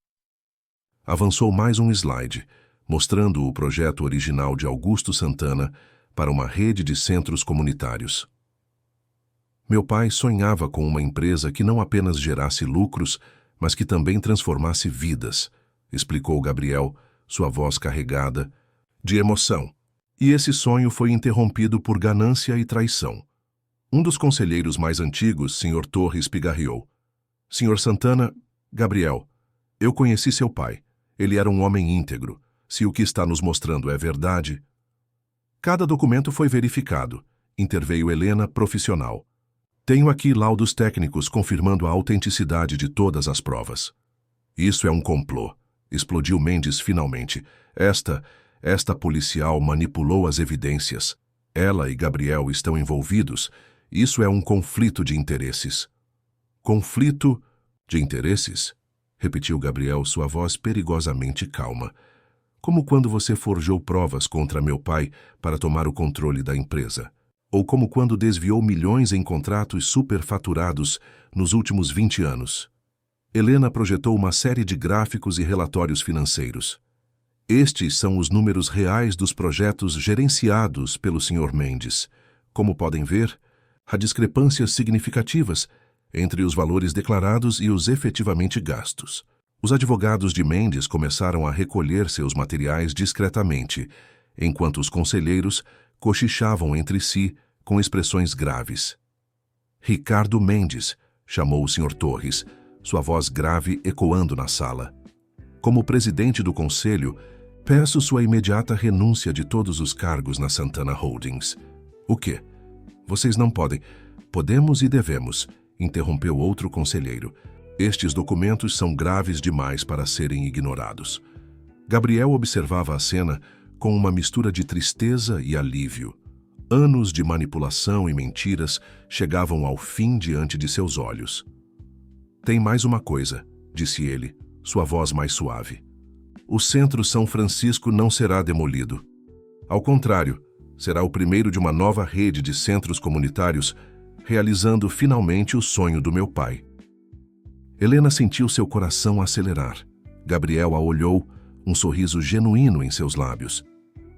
Avançou mais um slide, mostrando o projeto original de Augusto Santana para uma rede de centros comunitários. Meu pai sonhava com uma empresa que não apenas gerasse lucros, mas que também transformasse vidas, explicou Gabriel, sua voz carregada de emoção. E esse sonho foi interrompido por ganância e traição. Um dos conselheiros mais antigos, Sr. Torres, pigarreou. Sr. Santana, Gabriel, eu conheci seu pai. Ele era um homem íntegro. Se o que está nos mostrando é verdade... Cada documento foi verificado, interveio Helena, profissional. Tenho aqui laudos técnicos confirmando a autenticidade de todas as provas. Isso é um complô, explodiu Mendes finalmente. Esta policial manipulou as evidências. Ela e Gabriel estão envolvidos. Isso é um conflito de interesses. Conflito de interesses? Repetiu Gabriel, sua voz perigosamente calma. Como quando você forjou provas contra meu pai para tomar o controle da empresa. Ou como quando desviou milhões em contratos superfaturados nos últimos 20 anos. Helena projetou uma série de gráficos e relatórios financeiros. Estes são os números reais dos projetos gerenciados pelo Sr. Mendes. Como podem ver, há discrepâncias significativas entre os valores declarados e os efetivamente gastos. Os advogados de Mendes começaram a recolher seus materiais discretamente, enquanto os conselheiros cochichavam entre si com expressões graves. Ricardo Mendes, chamou o Sr. Torres, sua voz grave ecoando na sala. Como presidente do conselho, peço sua imediata renúncia de todos os cargos na Santana Holdings. O quê? Vocês não podem. Podemos e devemos, interrompeu outro conselheiro. Estes documentos são graves demais para serem ignorados. Gabriel observava a cena com uma mistura de tristeza e alívio. Anos de manipulação e mentiras chegavam ao fim diante de seus olhos. Tem mais uma coisa, disse ele, sua voz mais suave. O Centro São Francisco não será demolido. Ao contrário, será o primeiro de uma nova rede de centros comunitários, realizando finalmente o sonho do meu pai. Helena sentiu seu coração acelerar. Gabriel a olhou, um sorriso genuíno em seus lábios.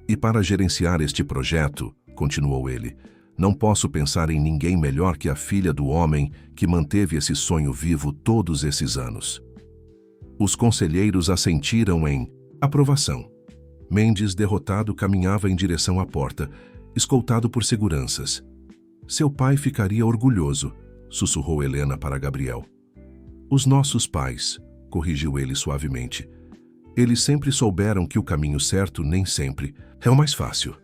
E para gerenciar este projeto, continuou ele, não posso pensar em ninguém melhor que a filha do homem que manteve esse sonho vivo todos esses anos. Os conselheiros assentiram em aprovação. Mendes, derrotado, caminhava em direção à porta, escoltado por seguranças. Seu pai ficaria orgulhoso, sussurrou Helena para Gabriel. Os nossos pais, corrigiu ele suavemente. Eles sempre souberam que o caminho certo nem sempre é o mais fácil.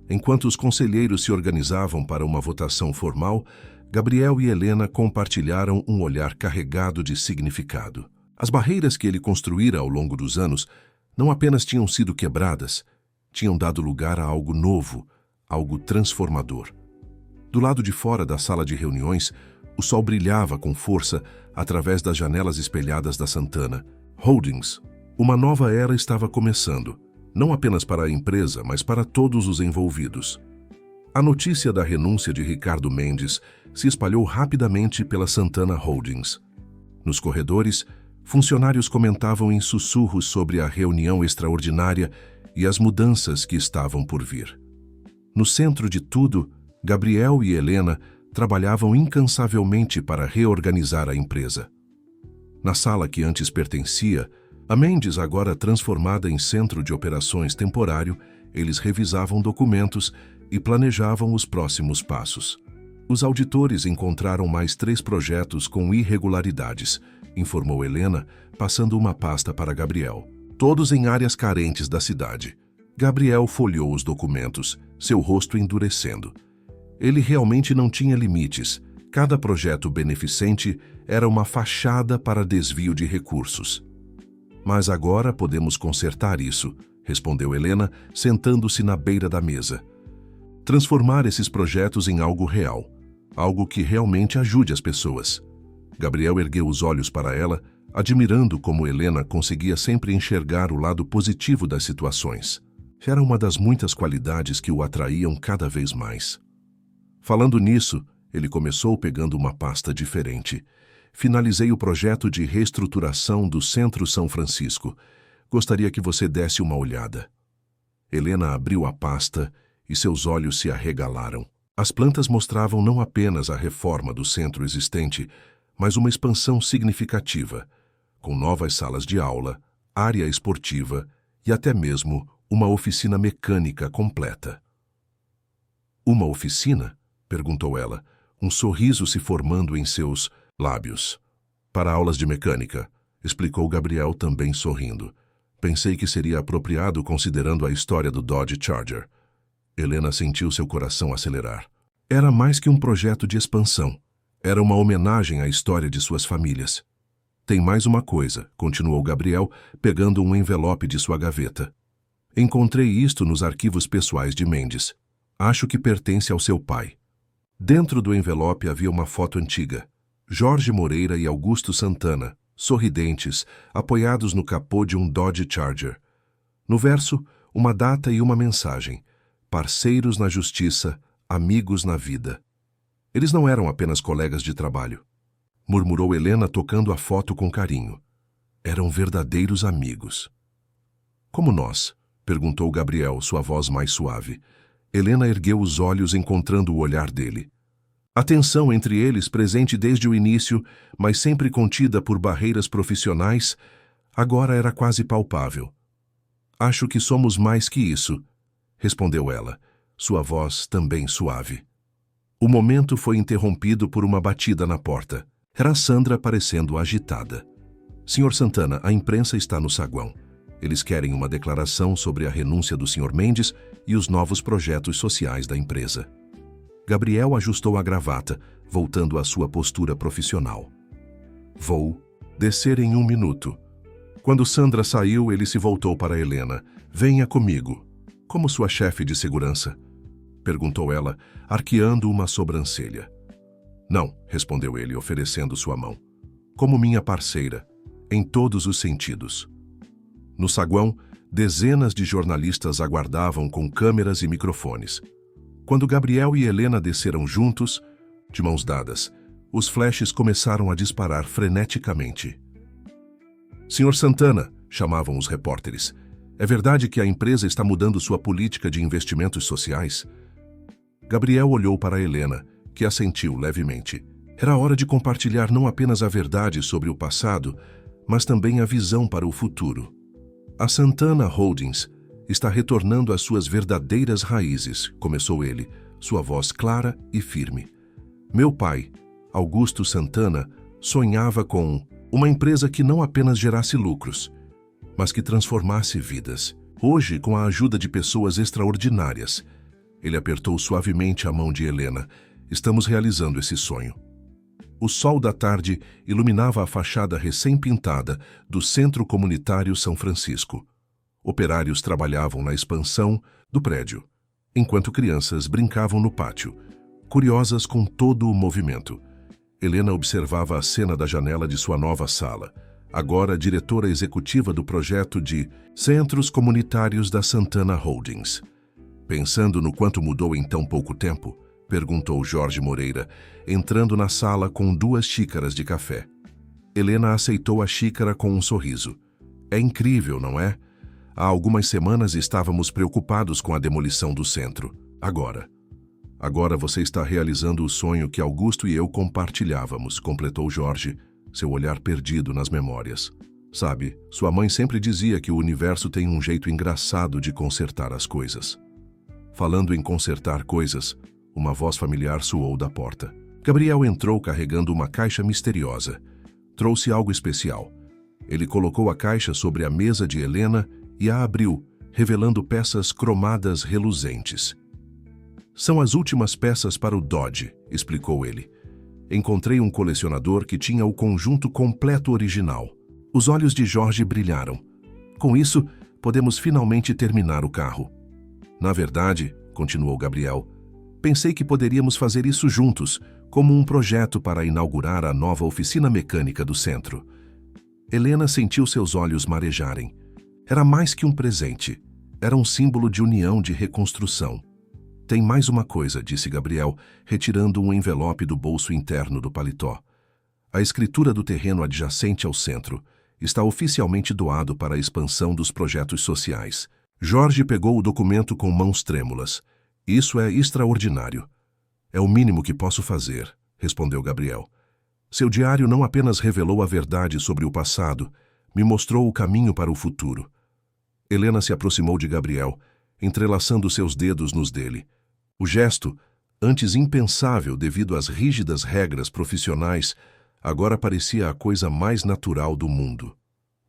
Enquanto os conselheiros se organizavam para uma votação formal, Gabriel e Helena compartilharam um olhar carregado de significado. As barreiras que ele construíra ao longo dos anos não apenas tinham sido quebradas, tinham dado lugar a algo novo, algo transformador. Do lado de fora da sala de reuniões, o sol brilhava com força através das janelas espelhadas da Santana. Holdings, uma nova era estava começando, não apenas para a empresa, mas para todos os envolvidos. A notícia da renúncia de Ricardo Mendes se espalhou rapidamente pela Santana Holdings. Nos corredores, funcionários comentavam em sussurros sobre a reunião extraordinária e as mudanças que estavam por vir. No centro de tudo, Gabriel e Helena trabalhavam incansavelmente para reorganizar a empresa. Na sala que antes pertencia, a Mendes, agora transformada em centro de operações temporário, eles revisavam documentos e planejavam os próximos passos. Os auditores encontraram mais 3 projetos com irregularidades, informou Helena, passando uma pasta para Gabriel. Todos em áreas carentes da cidade. Gabriel folheou os documentos, seu rosto endurecendo. Ele realmente não tinha limites. Cada projeto beneficente era uma fachada para desvio de recursos. Mas agora podemos consertar isso, respondeu Helena, sentando-se na beira da mesa. Transformar esses projetos em algo real, algo que realmente ajude as pessoas. Gabriel ergueu os olhos para ela, admirando como Helena conseguia sempre enxergar o lado positivo das situações. Era uma das muitas qualidades que o atraíam cada vez mais. Falando nisso, ele começou pegando uma pasta diferente. Finalizei o projeto de reestruturação do Centro São Francisco. Gostaria que você desse uma olhada. Helena abriu a pasta e seus olhos se arregalaram. As plantas mostravam não apenas a reforma do centro existente, mas uma expansão significativa, com novas salas de aula, área esportiva e até mesmo uma oficina mecânica completa. Uma oficina? Perguntou ela, um sorriso se formando em seus lábios. Para aulas de mecânica, explicou Gabriel também sorrindo. Pensei que seria apropriado considerando a história do Dodge Charger. Helena sentiu seu coração acelerar. Era mais que um projeto de expansão. Era uma homenagem à história de suas famílias. Tem mais uma coisa, continuou Gabriel, pegando um envelope de sua gaveta. Encontrei isto nos arquivos pessoais de Mendes. Acho que pertence ao seu pai. Dentro do envelope havia uma foto antiga. Jorge Moreira e Augusto Santana, sorridentes, apoiados no capô de um Dodge Charger. No verso, uma data e uma mensagem. Parceiros na justiça, amigos na vida. Eles não eram apenas colegas de trabalho. murmurou Helena tocando a foto com carinho. Eram verdadeiros amigos. Como nós? Perguntou Gabriel, sua voz mais suave. Helena ergueu os olhos encontrando o olhar dele. A tensão entre eles, presente desde o início, mas sempre contida por barreiras profissionais, agora era quase palpável. Acho que somos mais que isso, respondeu ela, sua voz também suave. O momento foi interrompido por uma batida na porta. Era Sandra parecendo agitada. Senhor Santana, a imprensa está no saguão. Eles querem uma declaração sobre a renúncia do Sr. Mendes e os novos projetos sociais da empresa. Gabriel ajustou a gravata, voltando à sua postura profissional. Vou descer em 1 minuto. Quando Sandra saiu, ele se voltou para Helena. Venha comigo. Como sua chefe de segurança? Perguntou ela, arqueando uma sobrancelha. Não, respondeu ele, oferecendo sua mão. Como minha parceira, em todos os sentidos. No saguão, dezenas de jornalistas aguardavam com câmeras e microfones. Quando Gabriel e Helena desceram juntos, de mãos dadas, os flashes começaram a disparar freneticamente. Senhor Santana, chamavam os repórteres, é verdade que a empresa está mudando sua política de investimentos sociais? Gabriel olhou para Helena, que assentiu levemente. Era hora de compartilhar não apenas a verdade sobre o passado, mas também a visão para o futuro. A Santana Holdings está retornando às suas verdadeiras raízes, começou ele, sua voz clara e firme. Meu pai, Augusto Santana, sonhava com uma empresa que não apenas gerasse lucros, mas que transformasse vidas. Hoje, com a ajuda de pessoas extraordinárias, ele apertou suavemente a mão de Helena. Estamos realizando esse sonho. O sol da tarde iluminava a fachada recém-pintada do Centro Comunitário São Francisco. Operários trabalhavam na expansão do prédio, enquanto crianças brincavam no pátio, curiosas com todo o movimento. Helena observava a cena da janela de sua nova sala, agora diretora executiva do projeto de Centros Comunitários da Santana Holdings. Pensando no quanto mudou em tão pouco tempo, perguntou Jorge Moreira, entrando na sala com 2 xícaras de café. Helena aceitou a xícara com um sorriso. É incrível, não é? Há algumas semanas estávamos preocupados com a demolição do centro. Agora você está realizando o sonho que Augusto e eu compartilhávamos, completou Jorge, seu olhar perdido nas memórias. Sabe, sua mãe sempre dizia que o universo tem um jeito engraçado de consertar as coisas. Falando em consertar coisas, uma voz familiar soou da porta. Gabriel entrou carregando uma caixa misteriosa. Trouxe algo especial. Ele colocou a caixa sobre a mesa de Helena e a abriu, revelando peças cromadas reluzentes. São as últimas peças para o Dodge, explicou ele. Encontrei um colecionador que tinha o conjunto completo original. Os olhos de Jorge brilharam. Com isso, podemos finalmente terminar o carro. Na verdade, continuou Gabriel, pensei que poderíamos fazer isso juntos, como um projeto para inaugurar a nova oficina mecânica do centro. Helena sentiu seus olhos marejarem. Era mais que um presente. Era um símbolo de união, de reconstrução. Tem mais uma coisa, disse Gabriel, retirando um envelope do bolso interno do paletó. A escritura do terreno adjacente ao centro está oficialmente doado para a expansão dos projetos sociais. Jorge pegou o documento com mãos trêmulas. Isso é extraordinário. É o mínimo que posso fazer, respondeu Gabriel. Seu diário não apenas revelou a verdade sobre o passado, me mostrou o caminho para o futuro. Helena se aproximou de Gabriel, entrelaçando seus dedos nos dele. O gesto, antes impensável devido às rígidas regras profissionais, agora parecia a coisa mais natural do mundo.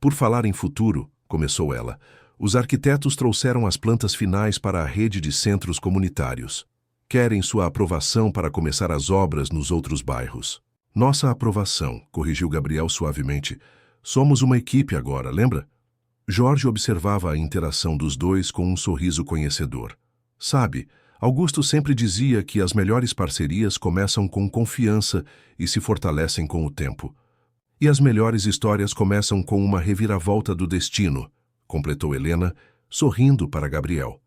Por falar em futuro, começou ela, os arquitetos trouxeram as plantas finais para a rede de centros comunitários. Querem sua aprovação para começar as obras nos outros bairros. Nossa aprovação, corrigiu Gabriel suavemente. Somos uma equipe agora, lembra? Jorge observava a interação dos dois com um sorriso conhecedor. Sabe, Augusto sempre dizia que as melhores parcerias começam com confiança e se fortalecem com o tempo. E as melhores histórias começam com uma reviravolta do destino, completou Helena, sorrindo para Gabriel.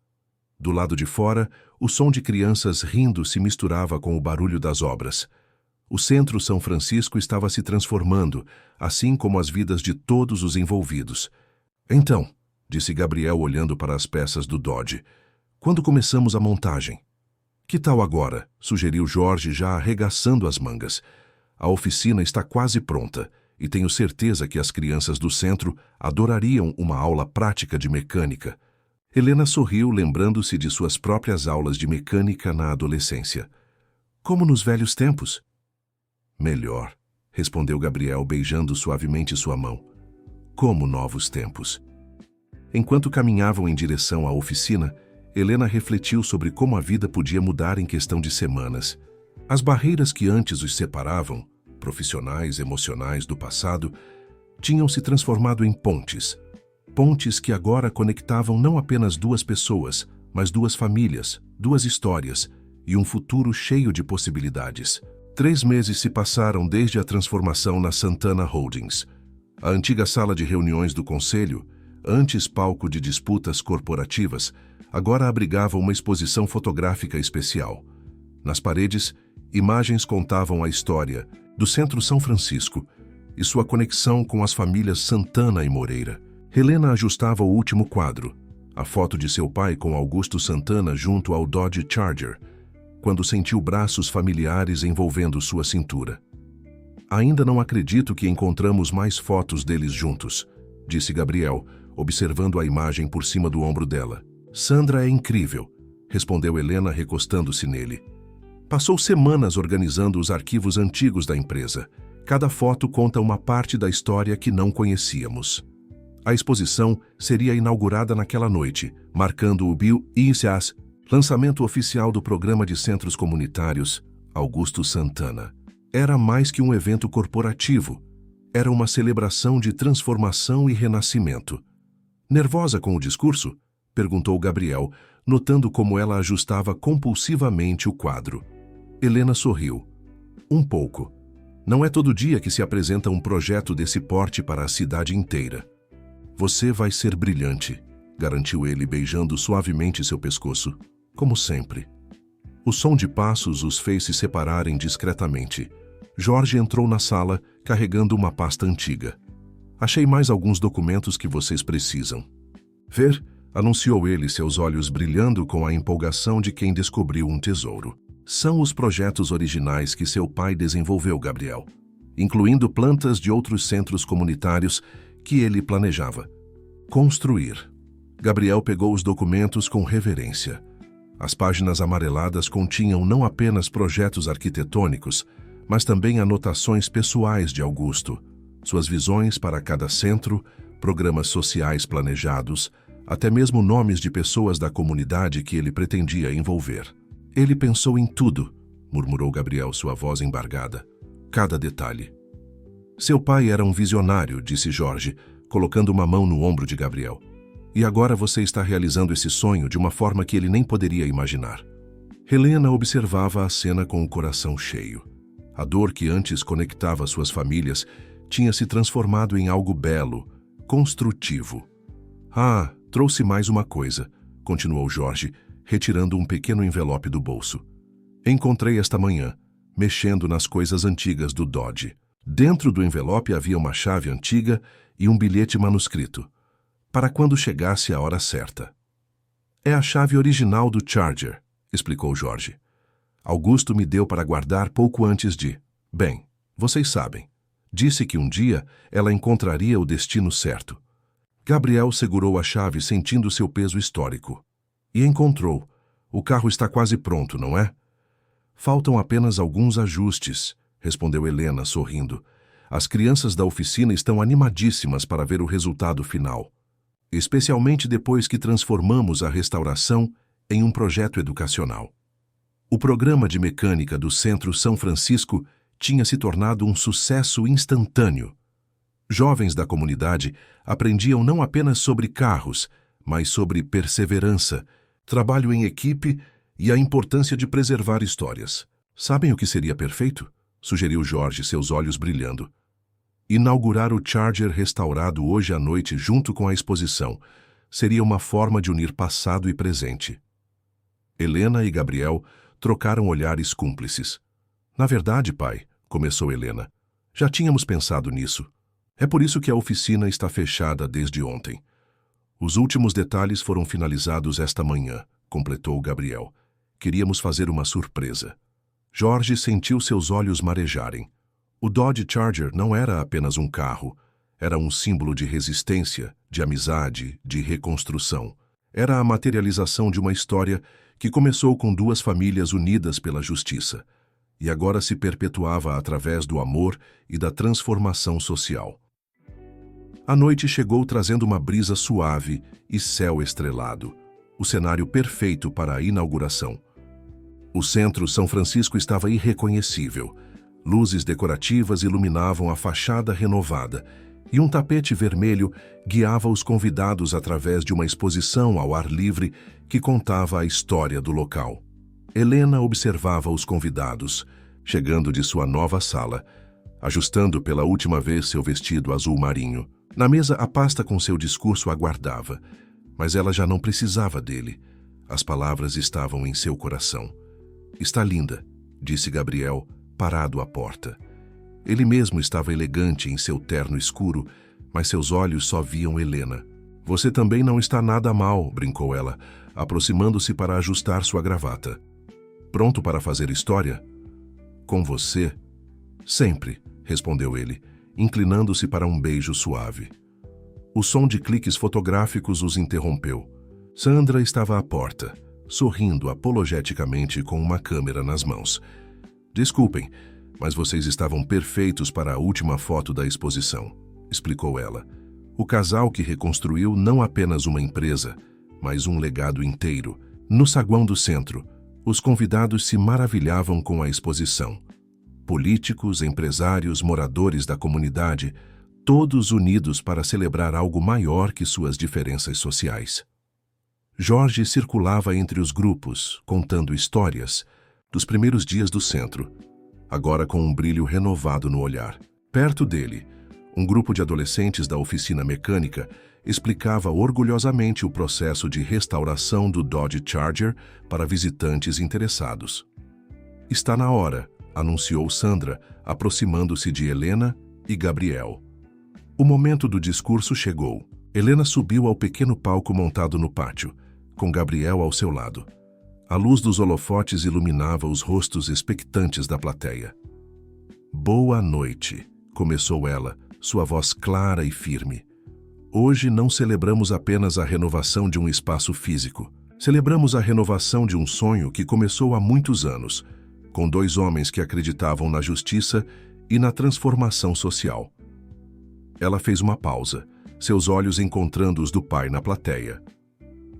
Do lado de fora, o som de crianças rindo se misturava com o barulho das obras. O Centro São Francisco estava se transformando, assim como as vidas de todos os envolvidos. Então, disse Gabriel olhando para as peças do Dodge, quando começamos a montagem? Que tal agora? Sugeriu Jorge, já arregaçando as mangas. A oficina está quase pronta e tenho certeza que as crianças do centro adorariam uma aula prática de mecânica. Helena sorriu, lembrando-se de suas próprias aulas de mecânica na adolescência. Como nos velhos tempos? Melhor, respondeu Gabriel, beijando suavemente sua mão. Como novos tempos. Enquanto caminhavam em direção à oficina, Helena refletiu sobre como a vida podia mudar em questão de semanas. As barreiras que antes os separavam, profissionais, emocionais do passado, tinham se transformado em pontes. Pontes que agora conectavam não apenas duas pessoas, mas duas famílias, duas histórias e um futuro cheio de possibilidades. 3 meses se passaram desde a transformação na Santana Holdings. A antiga sala de reuniões do conselho, antes palco de disputas corporativas, agora abrigava uma exposição fotográfica especial. Nas paredes, imagens contavam a história do Centro São Francisco e sua conexão com as famílias Santana e Moreira. Helena ajustava o último quadro, a foto de seu pai com Augusto Santana junto ao Dodge Charger, quando sentiu braços familiares envolvendo sua cintura. Ainda não acredito que encontramos mais fotos deles juntos, disse Gabriel, observando a imagem por cima do ombro dela. Sandra é incrível, respondeu Helena, recostando-se nele. Passou semanas organizando os arquivos antigos da empresa. Cada foto conta uma parte da história que não conhecíamos. A exposição seria inaugurada naquela noite, marcando o BICAS, lançamento oficial do Programa de Centros Comunitários Augusto Santana. Era mais que um evento corporativo. Era uma celebração de transformação e renascimento. Nervosa com o discurso? Perguntou Gabriel, notando como ela ajustava compulsivamente o quadro. Helena sorriu. Um pouco. Não é todo dia que se apresenta um projeto desse porte para a cidade inteira. Você vai ser brilhante, garantiu ele, beijando suavemente seu pescoço, como sempre. O som de passos os fez se separarem discretamente. Jorge entrou na sala, carregando uma pasta antiga. Achei mais alguns documentos que vocês precisam. Ver? Anunciou ele, seus olhos brilhando com a empolgação de quem descobriu um tesouro. São os projetos originais que seu pai desenvolveu, Gabriel, incluindo plantas de outros centros comunitários que ele planejava construir. Gabriel pegou os documentos com reverência. As páginas amareladas continham não apenas projetos arquitetônicos, mas também anotações pessoais de Augusto, suas visões para cada centro, programas sociais planejados, até mesmo nomes de pessoas da comunidade que ele pretendia envolver. Ele pensou em tudo, murmurou Gabriel, sua voz embargada. Cada detalhe. Seu pai era um visionário, disse Jorge, colocando uma mão no ombro de Gabriel. E agora você está realizando esse sonho de uma forma que ele nem poderia imaginar. Helena observava a cena com o coração cheio. A dor que antes conectava suas famílias tinha se transformado em algo belo, construtivo. Ah, trouxe mais uma coisa, continuou Jorge, retirando um pequeno envelope do bolso. Encontrei esta manhã, mexendo nas coisas antigas do Dodge. Dentro do envelope havia uma chave antiga e um bilhete manuscrito, para quando chegasse a hora certa. É a chave original do Charger, explicou Jorge. Augusto me deu para guardar pouco antes de... Bem, vocês sabem. Disse que um dia ela encontraria o destino certo. Gabriel segurou a chave sentindo seu peso histórico. E encontrou. O carro está quase pronto, não é? Faltam apenas alguns ajustes, respondeu Helena, sorrindo. As crianças da oficina estão animadíssimas para ver o resultado final. Especialmente depois que transformamos a restauração em um projeto educacional. O programa de mecânica do Centro São Francisco tinha se tornado um sucesso instantâneo. Jovens da comunidade aprendiam não apenas sobre carros, mas sobre perseverança, trabalho em equipe e a importância de preservar histórias. Sabem o que seria perfeito? Sugeriu Jorge, seus olhos brilhando. Inaugurar o Charger restaurado hoje à noite junto com a exposição seria uma forma de unir passado e presente. Helena e Gabriel trocaram olhares cúmplices. Na verdade, pai, começou Helena. Já tínhamos pensado nisso. É por isso que a oficina está fechada desde ontem. Os últimos detalhes foram finalizados esta manhã, completou Gabriel. Queríamos fazer uma surpresa. Jorge sentiu seus olhos marejarem. O Dodge Charger não era apenas um carro. Era um símbolo de resistência, de amizade, de reconstrução. Era a materialização de uma história que começou com duas famílias unidas pela justiça e agora se perpetuava através do amor e da transformação social. A noite chegou trazendo uma brisa suave e céu estrelado, o cenário perfeito para a inauguração. O centro São Francisco estava irreconhecível. Luzes decorativas iluminavam a fachada renovada e um tapete vermelho guiava os convidados através de uma exposição ao ar livre que contava a história do local. Helena observava os convidados, chegando de sua nova sala, ajustando pela última vez seu vestido azul marinho. Na mesa, a pasta com seu discurso aguardava, mas ela já não precisava dele. As palavras estavam em seu coração. Está linda, disse Gabriel, parado à porta. Ele mesmo estava elegante em seu terno escuro, mas seus olhos só viam Helena. Você também não está nada mal, brincou ela, aproximando-se para ajustar sua gravata. Pronto para fazer história? Com você? Sempre, respondeu ele, inclinando-se para um beijo suave. O som de cliques fotográficos os interrompeu. Sandra estava à porta, sorrindo apologeticamente com uma câmera nas mãos. Desculpem, mas vocês estavam perfeitos para a última foto da exposição, explicou ela. O casal que reconstruiu não apenas uma empresa, mas um legado inteiro. No saguão do centro, os convidados se maravilhavam com a exposição. Políticos, empresários, moradores da comunidade, todos unidos para celebrar algo maior que suas diferenças sociais. Jorge circulava entre os grupos, contando histórias dos primeiros dias do centro, agora com um brilho renovado no olhar. Perto dele, um grupo de adolescentes da oficina mecânica explicava orgulhosamente o processo de restauração do Dodge Charger para visitantes interessados. Está na hora, anunciou Sandra, aproximando-se de Helena e Gabriel. O momento do discurso chegou. Helena subiu ao pequeno palco montado no pátio, com Gabriel ao seu lado. A luz dos holofotes iluminava os rostos expectantes da plateia. Boa noite, começou ela, sua voz clara e firme. Hoje não celebramos apenas a renovação de um espaço físico. Celebramos a renovação de um sonho que começou há muitos anos, com dois homens que acreditavam na justiça e na transformação social. Ela fez uma pausa, seus olhos encontrando os do pai na plateia.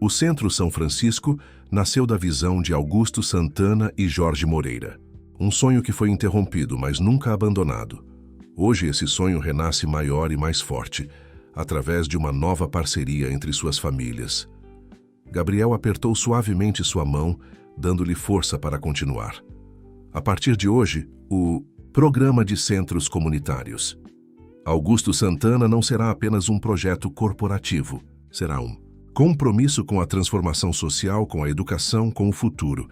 O Centro São Francisco nasceu da visão de Augusto Santana e Jorge Moreira. Um sonho que foi interrompido, mas nunca abandonado. Hoje esse sonho renasce maior e mais forte, através de uma nova parceria entre suas famílias. Gabriel apertou suavemente sua mão, dando-lhe força para continuar. A partir de hoje, o Programa de Centros Comunitários. Augusto Santana não será apenas um projeto corporativo, será um compromisso com a transformação social, com a educação, com o futuro.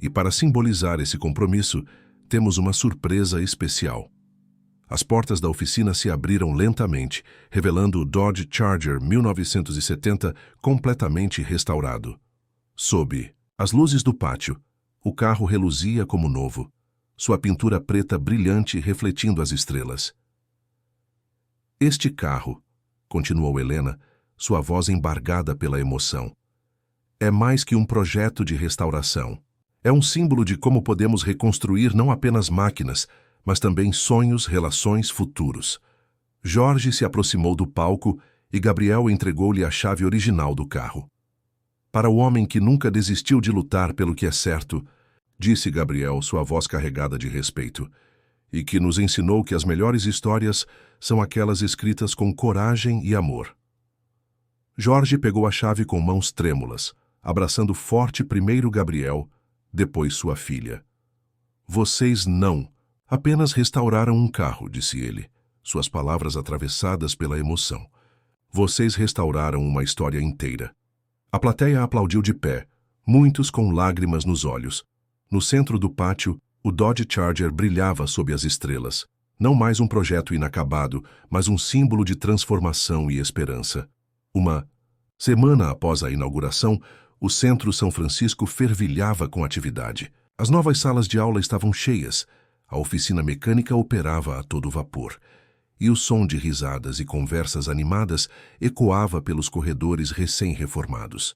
E para simbolizar esse compromisso, temos uma surpresa especial. As portas da oficina se abriram lentamente, revelando o Dodge Charger 1970 completamente restaurado. Sob as luzes do pátio, o carro reluzia como novo, sua pintura preta brilhante refletindo as estrelas. Este carro, continuou Helena, sua voz embargada pela emoção, é mais que um projeto de restauração. É um símbolo de como podemos reconstruir não apenas máquinas, mas também sonhos, relações, futuros. Jorge se aproximou do palco e Gabriel entregou-lhe a chave original do carro. Para o homem que nunca desistiu de lutar pelo que é certo, disse Gabriel, sua voz carregada de respeito, e que nos ensinou que as melhores histórias são aquelas escritas com coragem e amor. Jorge pegou a chave com mãos trêmulas, abraçando forte primeiro Gabriel, depois sua filha. Vocês não apenas restauraram um carro, disse ele, suas palavras atravessadas pela emoção. Vocês restauraram uma história inteira. A plateia aplaudiu de pé, muitos com lágrimas nos olhos. No centro do pátio, O Dodge Charger brilhava sob as estrelas. Não mais um projeto inacabado, mas um símbolo de transformação e esperança. Uma semana após a inauguração, o Centro São Francisco fervilhava com atividade. As novas salas de aula estavam cheias, a oficina mecânica operava a todo vapor, e o som de risadas e conversas animadas ecoava pelos corredores recém-reformados.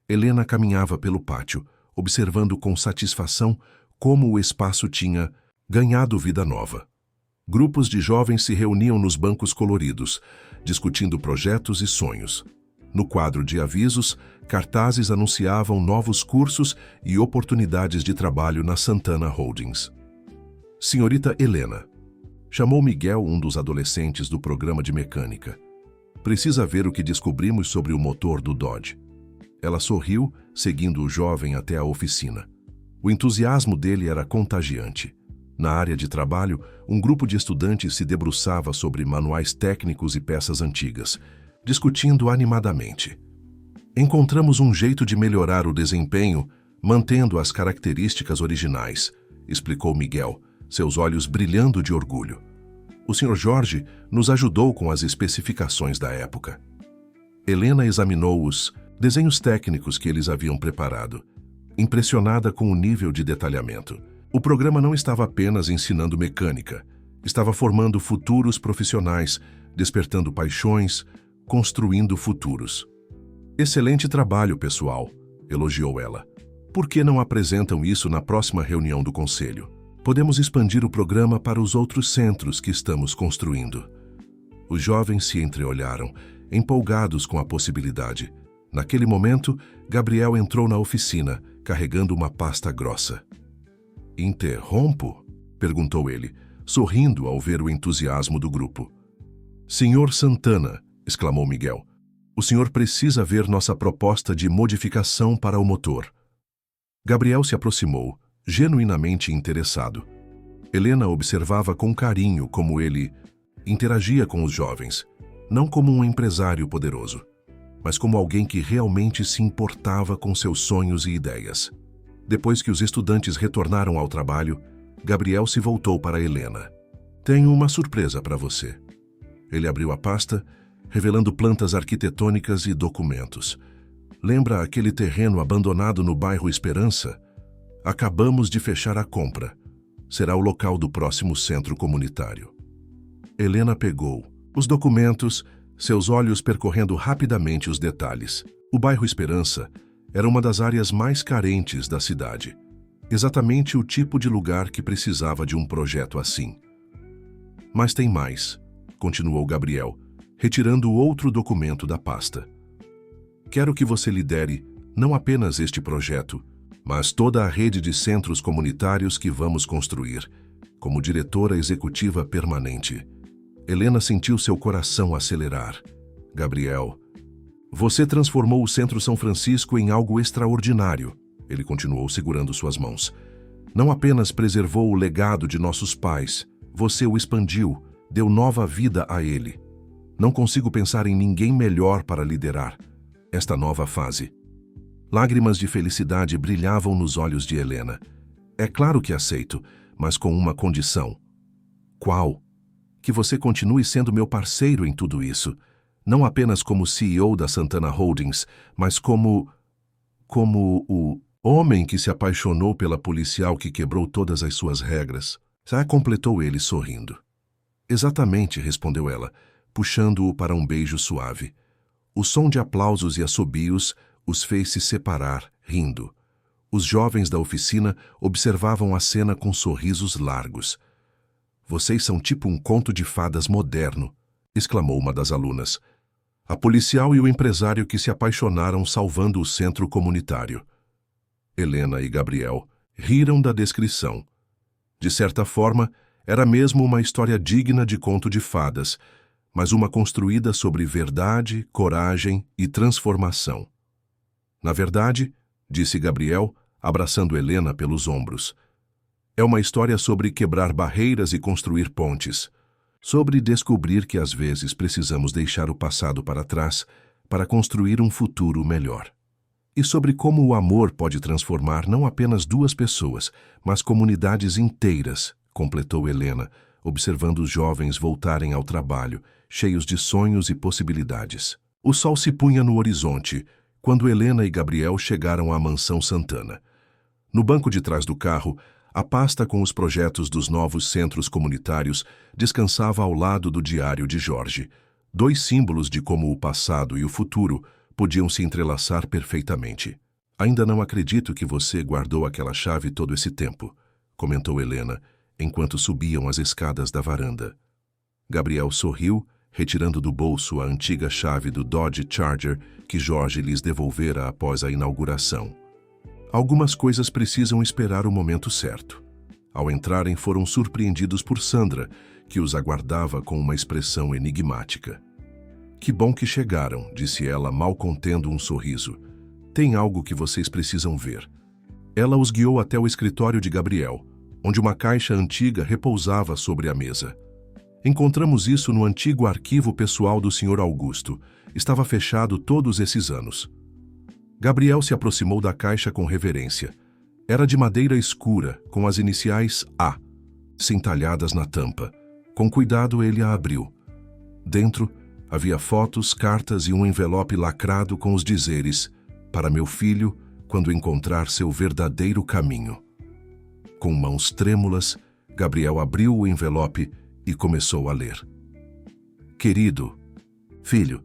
Helena caminhava pelo pátio, observando com satisfação como o espaço tinha ganhado vida nova. Grupos de jovens se reuniam nos bancos coloridos, discutindo projetos e sonhos. No quadro de avisos, cartazes anunciavam novos cursos e oportunidades de trabalho na Santana Holdings. Senhorita Helena, chamou Miguel, um dos adolescentes do programa de mecânica. Precisa ver o que descobrimos sobre o motor do Dodge. Ela sorriu, seguindo o jovem até a oficina. O entusiasmo dele era contagiante. Na área de trabalho, um grupo de estudantes se debruçava sobre manuais técnicos e peças antigas, discutindo animadamente. Encontramos um jeito de melhorar o desempenho, mantendo as características originais, explicou Miguel, seus olhos brilhando de orgulho. O Sr. Jorge nos ajudou com as especificações da época. Helena examinou os desenhos técnicos que eles haviam preparado, impressionada com o nível de detalhamento. O programa não estava apenas ensinando mecânica, estava formando futuros profissionais, despertando paixões, construindo futuros. Excelente trabalho, pessoal, elogiou ela. Por que não apresentam isso na próxima reunião do conselho? Podemos expandir o programa para os outros centros que estamos construindo. Os jovens se entreolharam, empolgados com a possibilidade. Naquele momento, Gabriel entrou na oficina, carregando uma pasta grossa. Interrompo? Perguntou ele, sorrindo ao ver o entusiasmo do grupo. Senhor Santana, exclamou Miguel, o senhor precisa ver nossa proposta de modificação para o motor. Gabriel se aproximou, genuinamente interessado. Helena observava com carinho como ele interagia com os jovens, não como um empresário poderoso, mas como alguém que realmente se importava com seus sonhos e ideias. Depois que os estudantes retornaram ao trabalho, Gabriel se voltou para Helena. Tenho uma surpresa para você. Ele abriu a pasta, revelando plantas arquitetônicas e documentos. Lembra aquele terreno abandonado no bairro Esperança? Acabamos de fechar a compra. Será o local do próximo centro comunitário. Helena pegou os documentos, seus olhos percorrendo rapidamente os detalhes. O bairro Esperança era uma das áreas mais carentes da cidade. Exatamente o tipo de lugar que precisava de um projeto assim. Mas tem mais, continuou Gabriel, retirando outro documento da pasta. Quero que você lidere não apenas este projeto, mas toda a rede de centros comunitários que vamos construir, como diretora executiva permanente. Helena sentiu seu coração acelerar. Gabriel, você transformou o Centro São Francisco em algo extraordinário, ele continuou segurando suas mãos. Não apenas preservou o legado de nossos pais, você o expandiu, deu nova vida a ele. Não consigo pensar em ninguém melhor para liderar esta nova fase. Lágrimas de felicidade brilhavam nos olhos de Helena. É claro que aceito, mas com uma condição. Qual? Que você continue sendo meu parceiro em tudo isso, não apenas como CEO da Santana Holdings, mas como o homem que se apaixonou pela policial que quebrou todas as suas regras. Completou ele sorrindo. Exatamente, respondeu ela, puxando-o para um beijo suave. O som de aplausos e assobios os fez se separar, rindo. Os jovens da oficina observavam a cena com sorrisos largos. Vocês são tipo um conto de fadas moderno, exclamou uma das alunas. A policial e o empresário que se apaixonaram salvando o centro comunitário. Helena e Gabriel riram da descrição. De certa forma, era mesmo uma história digna de conto de fadas, mas uma construída sobre verdade, coragem e transformação. Na verdade, disse Gabriel, abraçando Helena pelos ombros, é uma história sobre quebrar barreiras e construir pontes, sobre descobrir que às vezes precisamos deixar o passado para trás para construir um futuro melhor. e sobre como o amor pode transformar não apenas duas pessoas, mas comunidades inteiras, completou Helena, observando os jovens voltarem ao trabalho, cheios de sonhos e possibilidades. O sol se punha no horizonte, quando Helena e Gabriel chegaram à mansão Santana. No banco de trás do carro, a pasta com os projetos dos novos centros comunitários descansava ao lado do diário de Jorge, dois símbolos de como o passado e o futuro podiam se entrelaçar perfeitamente. Ainda não acredito que você guardou aquela chave todo esse tempo, comentou Helena, enquanto subiam as escadas da varanda. Gabriel sorriu, retirando do bolso a antiga chave do Dodge Charger que Jorge lhes devolvera após a inauguração. Algumas coisas precisam esperar o momento certo. Ao entrarem, foram surpreendidos por Sandra, que os aguardava com uma expressão enigmática. Que bom que chegaram, disse ela, mal contendo um sorriso. Tem algo que vocês precisam ver. Ela os guiou até o escritório de Gabriel, onde uma caixa antiga repousava sobre a mesa. Encontramos isso no antigo arquivo pessoal do Sr. Augusto. Estava fechado todos esses anos. Gabriel se aproximou da caixa com reverência. Era de madeira escura, com as iniciais A, entalhadas na tampa. Com cuidado, ele a abriu. Dentro, havia fotos, cartas e um envelope lacrado com os dizeres: para meu filho, quando encontrar seu verdadeiro caminho. Com mãos trêmulas, Gabriel abriu o envelope e começou a ler. Querido filho,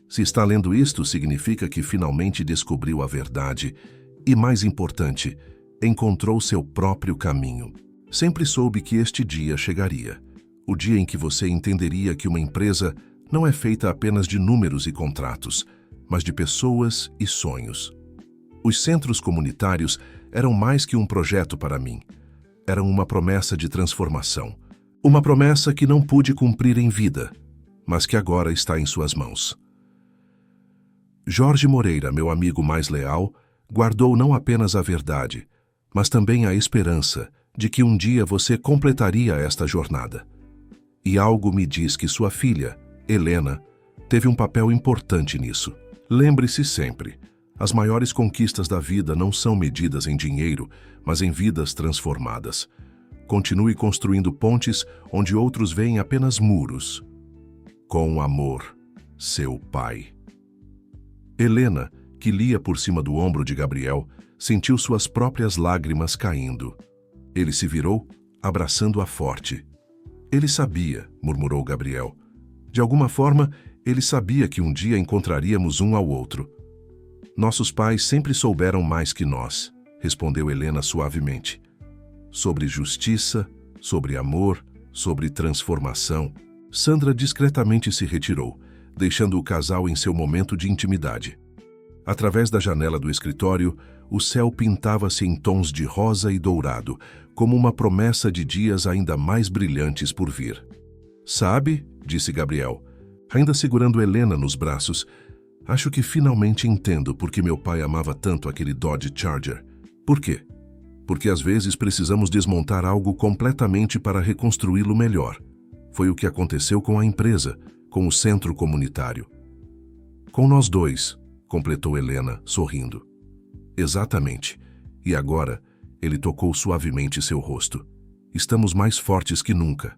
se está lendo isto, significa que finalmente descobriu a verdade e, mais importante, encontrou seu próprio caminho. Sempre soube que este dia chegaria. O dia em que você entenderia que uma empresa não é feita apenas de números e contratos, mas de pessoas e sonhos. Os centros comunitários eram mais que um projeto para mim. Eram uma promessa de transformação. Uma promessa que não pude cumprir em vida, mas que agora está em suas mãos. Jorge Moreira, meu amigo mais leal, guardou não apenas a verdade, mas também a esperança de que um dia você completaria esta jornada. E algo me diz que sua filha, Helena, teve um papel importante nisso. Lembre-se sempre, as maiores conquistas da vida não são medidas em dinheiro, mas em vidas transformadas. Continue construindo pontes onde outros veem apenas muros. Com amor, seu pai. Helena, que lia por cima do ombro de Gabriel, sentiu suas próprias lágrimas caindo. Ele se virou, abraçando-a forte. Ele sabia, murmurou Gabriel. De alguma forma, ele sabia que um dia encontraríamos um ao outro. Nossos pais sempre souberam mais que nós, respondeu Helena suavemente. Sobre justiça, sobre amor, sobre transformação. Sandra discretamente se retirou, deixando o casal em seu momento de intimidade. Através da janela do escritório, o céu pintava-se em tons de rosa e dourado, como uma promessa de dias ainda mais brilhantes por vir. Sabe, disse Gabriel, ainda segurando Helena nos braços, acho que finalmente entendo por que meu pai amava tanto aquele Dodge Charger. Por quê? Porque às vezes precisamos desmontar algo completamente para reconstruí-lo melhor. Foi o que aconteceu com a empresa, com o centro comunitário. Com nós dois, completou Helena, sorrindo. Exatamente. E agora, ele tocou suavemente seu rosto. Estamos mais fortes que nunca.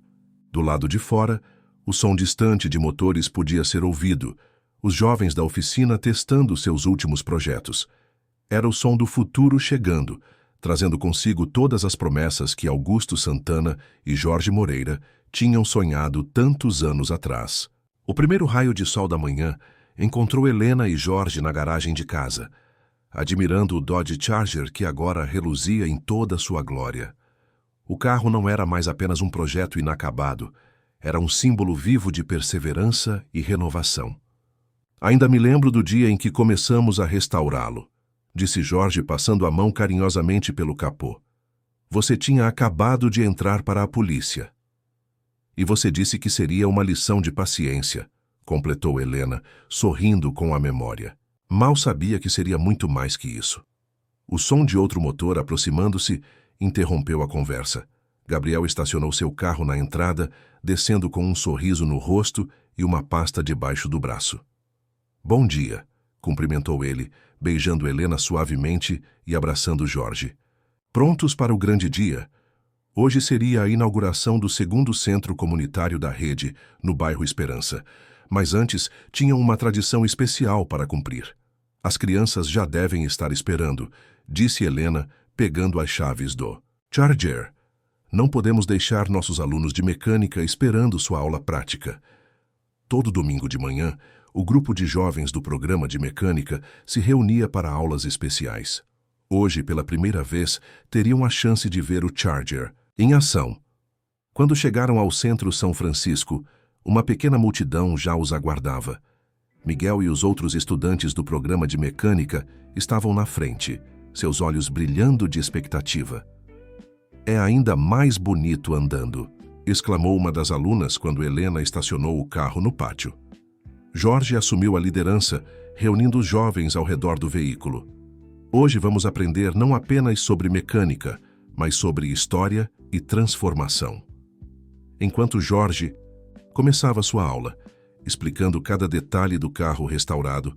Do lado de fora, o som distante de motores podia ser ouvido, os jovens da oficina testando seus últimos projetos. Era o som do futuro chegando, trazendo consigo todas as promessas que Augusto Santana e Jorge Moreira tinham sonhado tantos anos atrás. O primeiro raio de sol da manhã encontrou Helena e Jorge na garagem de casa, admirando o Dodge Charger que agora reluzia em toda sua glória. O carro não era mais apenas um projeto inacabado, era um símbolo vivo de perseverança e renovação. Ainda me lembro do dia em que começamos a restaurá-lo, disse Jorge passando a mão carinhosamente pelo capô. Você tinha acabado de entrar para a polícia. E você disse que seria uma lição de paciência, completou Helena, sorrindo com a memória. Mal sabia que seria muito mais que isso. O som de outro motor aproximando-se interrompeu a conversa. Gabriel estacionou seu carro na entrada, descendo com um sorriso no rosto e uma pasta debaixo do braço. Bom dia, cumprimentou ele, beijando Helena suavemente e abraçando Jorge. Prontos para o grande dia? Hoje seria a inauguração do segundo centro comunitário da rede, no bairro Esperança. Mas antes, tinham uma tradição especial para cumprir. As crianças já devem estar esperando, disse Helena, pegando as chaves do Charger. Não podemos deixar nossos alunos de mecânica esperando sua aula prática. Todo domingo de manhã, o grupo de jovens do programa de mecânica se reunia para aulas especiais. Hoje, pela primeira vez, teriam a chance de ver o Charger em ação. Quando chegaram ao centro São Francisco, uma pequena multidão já os aguardava. Miguel e os outros estudantes do programa de mecânica estavam na frente, seus olhos brilhando de expectativa. É ainda mais bonito andando, exclamou uma das alunas quando Helena estacionou o carro no pátio. Jorge assumiu a liderança, reunindo os jovens ao redor do veículo. Hoje vamos aprender não apenas sobre mecânica, mas sobre história e transformação. Enquanto Jorge começava sua aula, explicando cada detalhe do carro restaurado,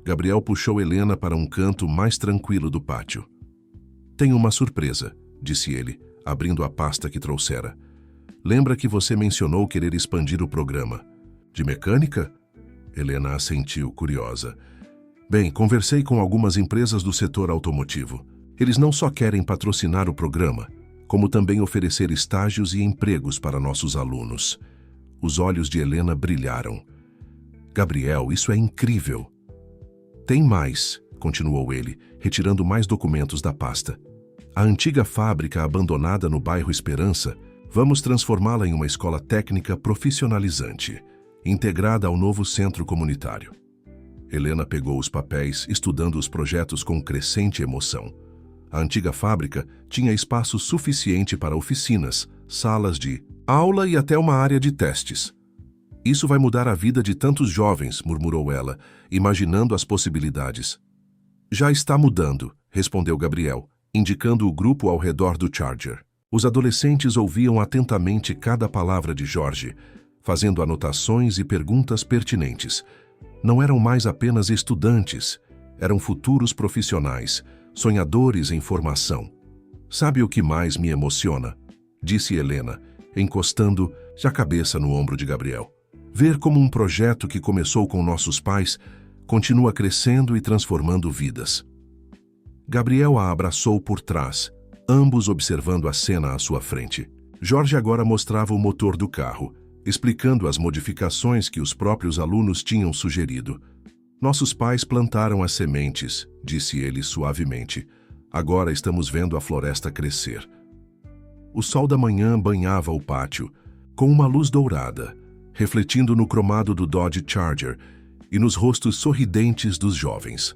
Gabriel puxou Helena para um canto mais tranquilo do pátio. Tenho uma surpresa, disse ele, abrindo a pasta que trouxera. Lembra que você mencionou querer expandir o programa? De mecânica? Helena assentiu, curiosa. Bem, conversei com algumas empresas do setor automotivo. Eles não só querem patrocinar o programa, como também oferecer estágios e empregos para nossos alunos. Os olhos de Helena brilharam. Gabriel, isso é incrível. Tem mais, continuou ele, retirando mais documentos da pasta. A antiga fábrica abandonada no bairro Esperança, vamos transformá-la em uma escola técnica profissionalizante, integrada ao novo centro comunitário. Helena pegou os papéis, estudando os projetos com crescente emoção. A antiga fábrica tinha espaço suficiente para oficinas, salas de aula e até uma área de testes. Isso vai mudar a vida de tantos jovens, murmurou ela, imaginando as possibilidades. Já está mudando, respondeu Gabriel, indicando o grupo ao redor do Charger. Os adolescentes ouviam atentamente cada palavra de Jorge, fazendo anotações e perguntas pertinentes. Não eram mais apenas estudantes, eram futuros profissionais, sonhadores em formação. Sabe o que mais me emociona? Disse Helena, encostando a cabeça no ombro de Gabriel. Ver como um projeto que começou com nossos pais continua crescendo e transformando vidas. Gabriel a abraçou por trás, ambos observando a cena à sua frente. Jorge agora mostrava o motor do carro, explicando as modificações que os próprios alunos tinham sugerido. Nossos pais plantaram as sementes, disse ele suavemente. Agora estamos vendo a floresta crescer. O sol da manhã banhava o pátio, com uma luz dourada, refletindo no cromado do Dodge Charger e nos rostos sorridentes dos jovens.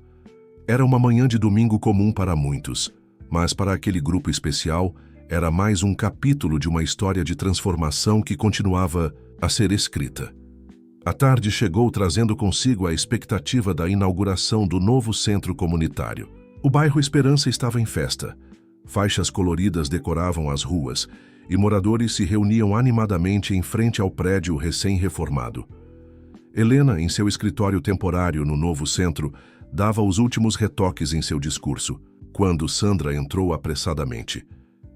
Era uma manhã de domingo comum para muitos, mas para aquele grupo especial, era mais um capítulo de uma história de transformação que continuava a ser escrita. A tarde chegou trazendo consigo a expectativa da inauguração do novo centro comunitário. O bairro Esperança estava em festa. Faixas coloridas decoravam as ruas e moradores se reuniam animadamente em frente ao prédio recém-reformado. Helena, em seu escritório temporário no novo centro, dava os últimos retoques em seu discurso, quando Sandra entrou apressadamente.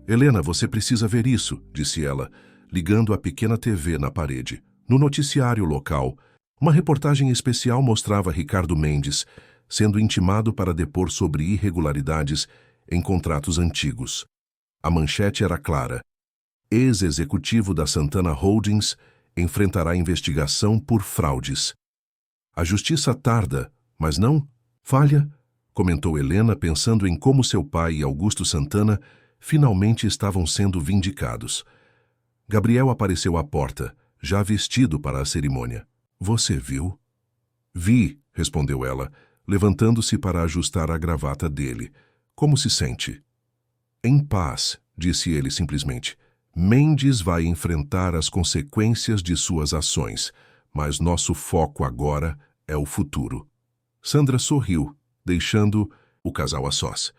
Helena, você precisa ver isso, disse ela, ligando a pequena TV na parede. No noticiário local, uma reportagem especial mostrava Ricardo Mendes sendo intimado para depor sobre irregularidades em contratos antigos. A manchete era clara. Ex-executivo da Santana Holdings enfrentará investigação por fraudes. A justiça tarda, mas não falha, comentou Helena, pensando em como seu pai e Augusto Santana finalmente estavam sendo vindicados. Gabriel apareceu à porta, já vestido para a cerimônia. Você viu? Vi, respondeu ela, levantando-se para ajustar a gravata dele. Como se sente? Em paz, disse ele simplesmente. Mendes vai enfrentar as consequências de suas ações, mas nosso foco agora é o futuro. Sandra sorriu, deixando o casal a sós.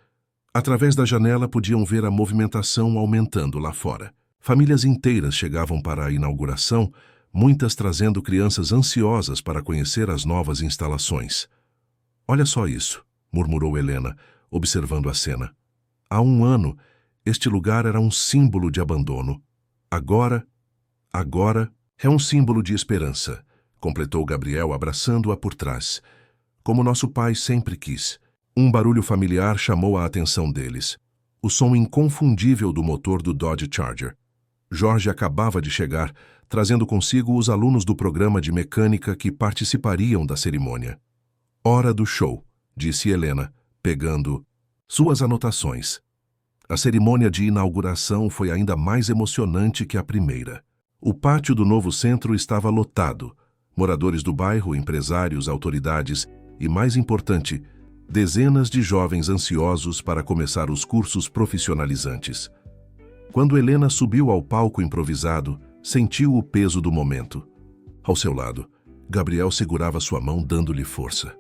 Através da janela podiam ver a movimentação aumentando lá fora. Famílias inteiras chegavam para a inauguração, muitas trazendo crianças ansiosas para conhecer as novas instalações. Olha só isso, murmurou Helena, observando a cena. Há um ano, este lugar era um símbolo de abandono. Agora é um símbolo de esperança, completou Gabriel abraçando-a por trás. Como nosso pai sempre quis. Um barulho familiar chamou a atenção deles. O som inconfundível do motor do Dodge Charger. Jorge acabava de chegar, trazendo consigo os alunos do programa de mecânica que participariam da cerimônia. Hora do show, disse Helena, pegando suas anotações. A cerimônia de inauguração foi ainda mais emocionante que a primeira. O pátio do novo centro estava lotado. Moradores do bairro, empresários, autoridades e, mais importante, dezenas de jovens ansiosos para começar os cursos profissionalizantes. Quando Helena subiu ao palco improvisado, sentiu o peso do momento. Ao seu lado, Gabriel segurava sua mão, dando-lhe força.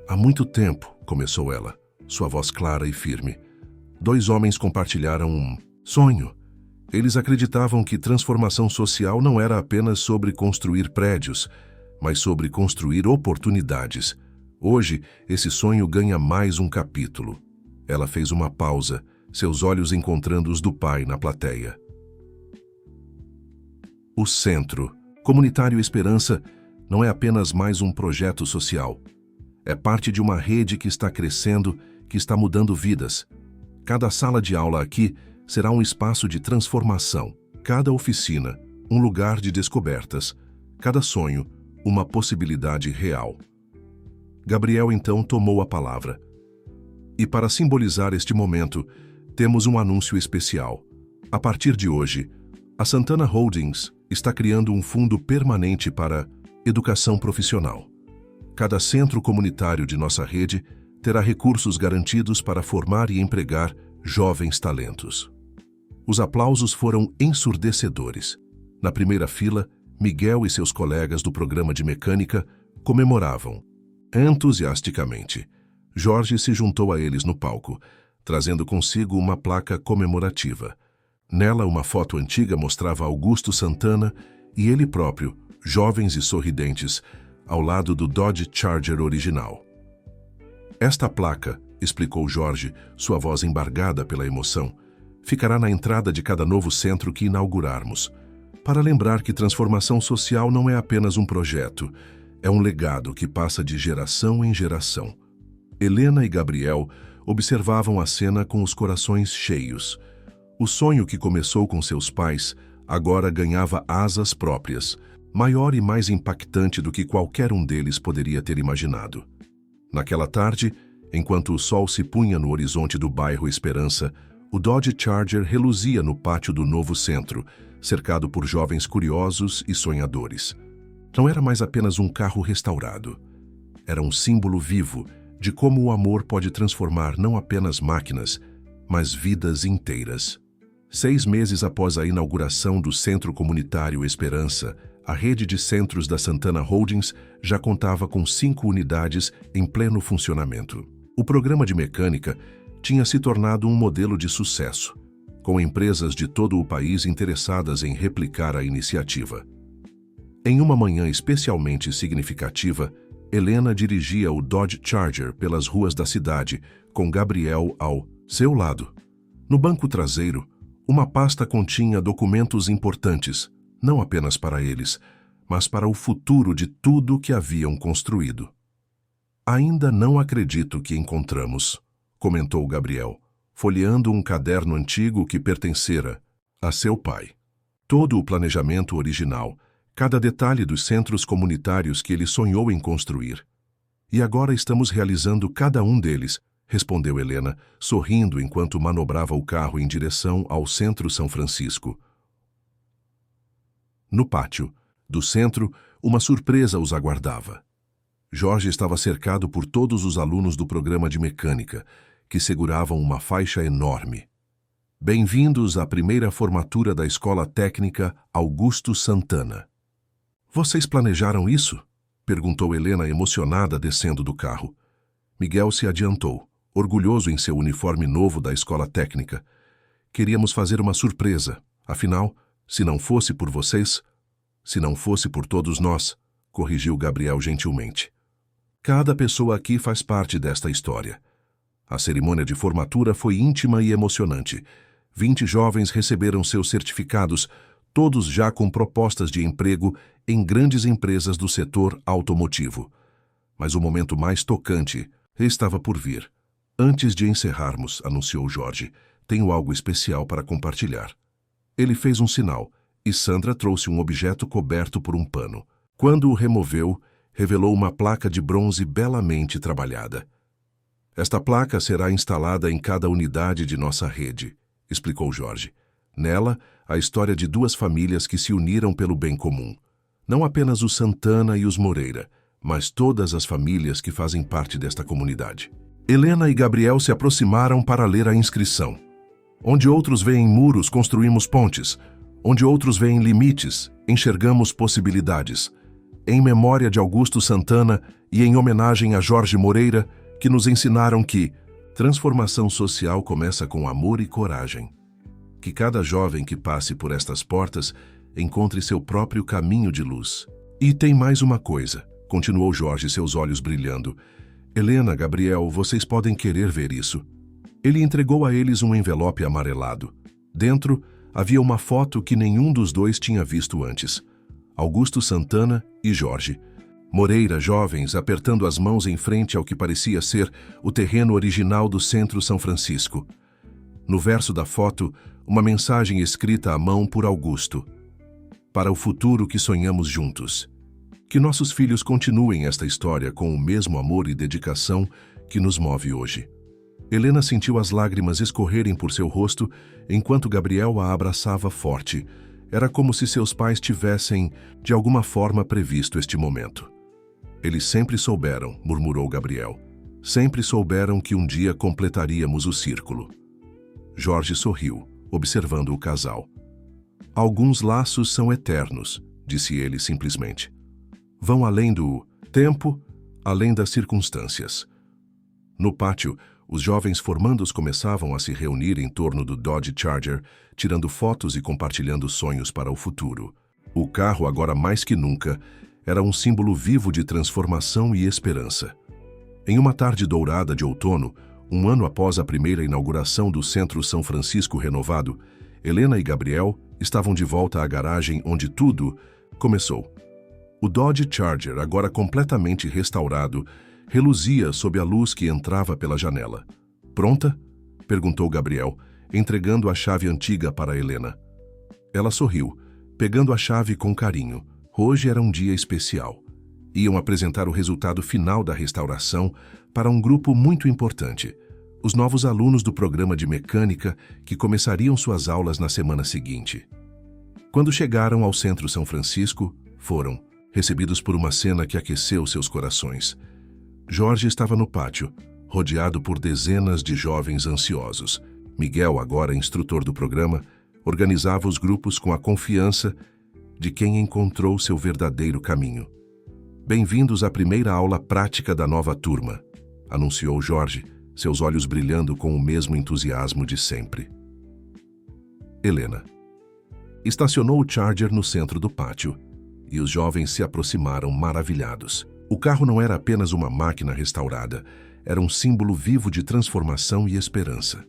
Há muito tempo, começou ela, sua voz clara e firme. Dois homens compartilharam um sonho. Eles acreditavam que transformação social não era apenas sobre construir prédios, mas sobre construir oportunidades. Hoje, esse sonho ganha mais um capítulo. Ela fez uma pausa, seus olhos encontrando os do pai na plateia. O Centro Comunitário Esperança não é apenas mais um projeto social. É parte de uma rede que está crescendo, que está mudando vidas. Cada sala de aula aqui será um espaço de transformação. Cada oficina, um lugar de descobertas. Cada sonho, uma possibilidade real. Gabriel então tomou a palavra. E para simbolizar este momento, temos um anúncio especial. A partir de hoje, a Santana Holdings está criando um fundo permanente para educação profissional. Cada centro comunitário de nossa rede terá recursos garantidos para formar e empregar jovens talentos. Os aplausos foram ensurdecedores. Na primeira fila, Miguel e seus colegas do programa de mecânica comemoravam entusiasticamente. Jorge se juntou a eles no palco, trazendo consigo uma placa comemorativa. Nela, uma foto antiga mostrava Augusto Santana e ele próprio, jovens e sorridentes, ao lado do Dodge Charger original. Esta placa, explicou Jorge, sua voz embargada pela emoção, ficará na entrada de cada novo centro que inaugurarmos, para lembrar que transformação social não é apenas um projeto, é um legado que passa de geração em geração. Helena e Gabriel observavam a cena com os corações cheios. O sonho que começou com seus pais agora ganhava asas próprias, maior e mais impactante do que qualquer um deles poderia ter imaginado. Naquela tarde, enquanto o sol se punha no horizonte do bairro Esperança, o Dodge Charger reluzia no pátio do novo centro, cercado por jovens curiosos e sonhadores. Não era mais apenas um carro restaurado. Era um símbolo vivo de como o amor pode transformar não apenas máquinas, mas vidas inteiras. 6 meses após a inauguração do Centro Comunitário Esperança, a rede de centros da Santana Holdings já contava com 5 unidades em pleno funcionamento. O programa de mecânica tinha se tornado um modelo de sucesso, com empresas de todo o país interessadas em replicar a iniciativa. Em uma manhã especialmente significativa, Helena dirigia o Dodge Charger pelas ruas da cidade, com Gabriel ao seu lado. No banco traseiro, uma pasta continha documentos importantes, não apenas para eles, mas para o futuro de tudo que haviam construído. Ainda não acredito que encontramos, comentou Gabriel, folheando um caderno antigo que pertencera a seu pai. Todo o planejamento original, cada detalhe dos centros comunitários que ele sonhou em construir. E agora estamos realizando cada um deles, respondeu Helena, sorrindo enquanto manobrava o carro em direção ao Centro São Francisco. No pátio do centro, uma surpresa os aguardava. Jorge estava cercado por todos os alunos do programa de mecânica, que seguravam uma faixa enorme. Bem-vindos à primeira formatura da Escola Técnica Augusto Santana. Vocês planejaram isso? Perguntou Helena emocionada descendo do carro. Miguel se adiantou, orgulhoso em seu uniforme novo da Escola Técnica. Queríamos fazer uma surpresa, afinal, se não fosse por vocês, se não fosse por todos nós, corrigiu Gabriel gentilmente. Cada pessoa aqui faz parte desta história. A cerimônia de formatura foi íntima e emocionante. 20 jovens receberam seus certificados, todos já com propostas de emprego em grandes empresas do setor automotivo. Mas o momento mais tocante estava por vir. Antes de encerrarmos, anunciou Jorge, tenho algo especial para compartilhar. Ele fez um sinal, e Sandra trouxe um objeto coberto por um pano. Quando o removeu, revelou uma placa de bronze belamente trabalhada. Esta placa será instalada em cada unidade de nossa rede, explicou Jorge. Nela, a história de duas famílias que se uniram pelo bem comum. Não apenas os Santana e os Moreira, mas todas as famílias que fazem parte desta comunidade. Helena e Gabriel se aproximaram para ler a inscrição. Onde outros veem muros, construímos pontes. Onde outros veem limites, enxergamos possibilidades. Em memória de Augusto Santana e em homenagem a Jorge Moreira, que nos ensinaram que transformação social começa com amor e coragem. Que cada jovem que passe por estas portas encontre seu próprio caminho de luz. E tem mais uma coisa, continuou Jorge, seus olhos brilhando. Helena, Gabriel, vocês podem querer ver isso. Ele entregou a eles um envelope amarelado. Dentro, havia uma foto que nenhum dos dois tinha visto antes. Augusto Santana e Jorge. Moreira, jovens, apertando as mãos em frente ao que parecia ser o terreno original do Centro São Francisco. No verso da foto, uma mensagem escrita à mão por Augusto. Para o futuro que sonhamos juntos. Que nossos filhos continuem esta história com o mesmo amor e dedicação que nos move hoje. Helena sentiu as lágrimas escorrerem por seu rosto enquanto Gabriel a abraçava forte. Era como se seus pais tivessem, de alguma forma, previsto este momento. Eles sempre souberam, murmurou Gabriel. Sempre souberam que um dia completaríamos o círculo. Jorge sorriu, observando o casal. Alguns laços são eternos, disse ele simplesmente. Vão além do tempo, além das circunstâncias. No pátio, os jovens formandos começavam a se reunir em torno do Dodge Charger, tirando fotos e compartilhando sonhos para o futuro. O carro, agora mais que nunca, era um símbolo vivo de transformação e esperança. Em uma tarde dourada de outono, um ano após a primeira inauguração do Centro São Francisco renovado, Helena e Gabriel estavam de volta à garagem onde tudo começou. O Dodge Charger, agora completamente restaurado, reluzia sob a luz que entrava pela janela. Pronta? Perguntou Gabriel, entregando a chave antiga para Helena. Ela sorriu, pegando a chave com carinho. Hoje era um dia especial. Iam apresentar o resultado final da restauração para um grupo muito importante, os novos alunos do programa de mecânica que começariam suas aulas na semana seguinte. Quando chegaram ao Centro São Francisco, foram recebidos por uma cena que aqueceu seus corações. Jorge estava no pátio, rodeado por dezenas de jovens ansiosos. Miguel, agora instrutor do programa, organizava os grupos com a confiança de quem encontrou seu verdadeiro caminho. Bem-vindos à primeira aula prática da nova turma, anunciou Jorge, seus olhos brilhando com o mesmo entusiasmo de sempre. Helena. Estacionou o Charger no centro do pátio, e os jovens se aproximaram maravilhados. O carro não era apenas uma máquina restaurada, era um símbolo vivo de transformação e esperança.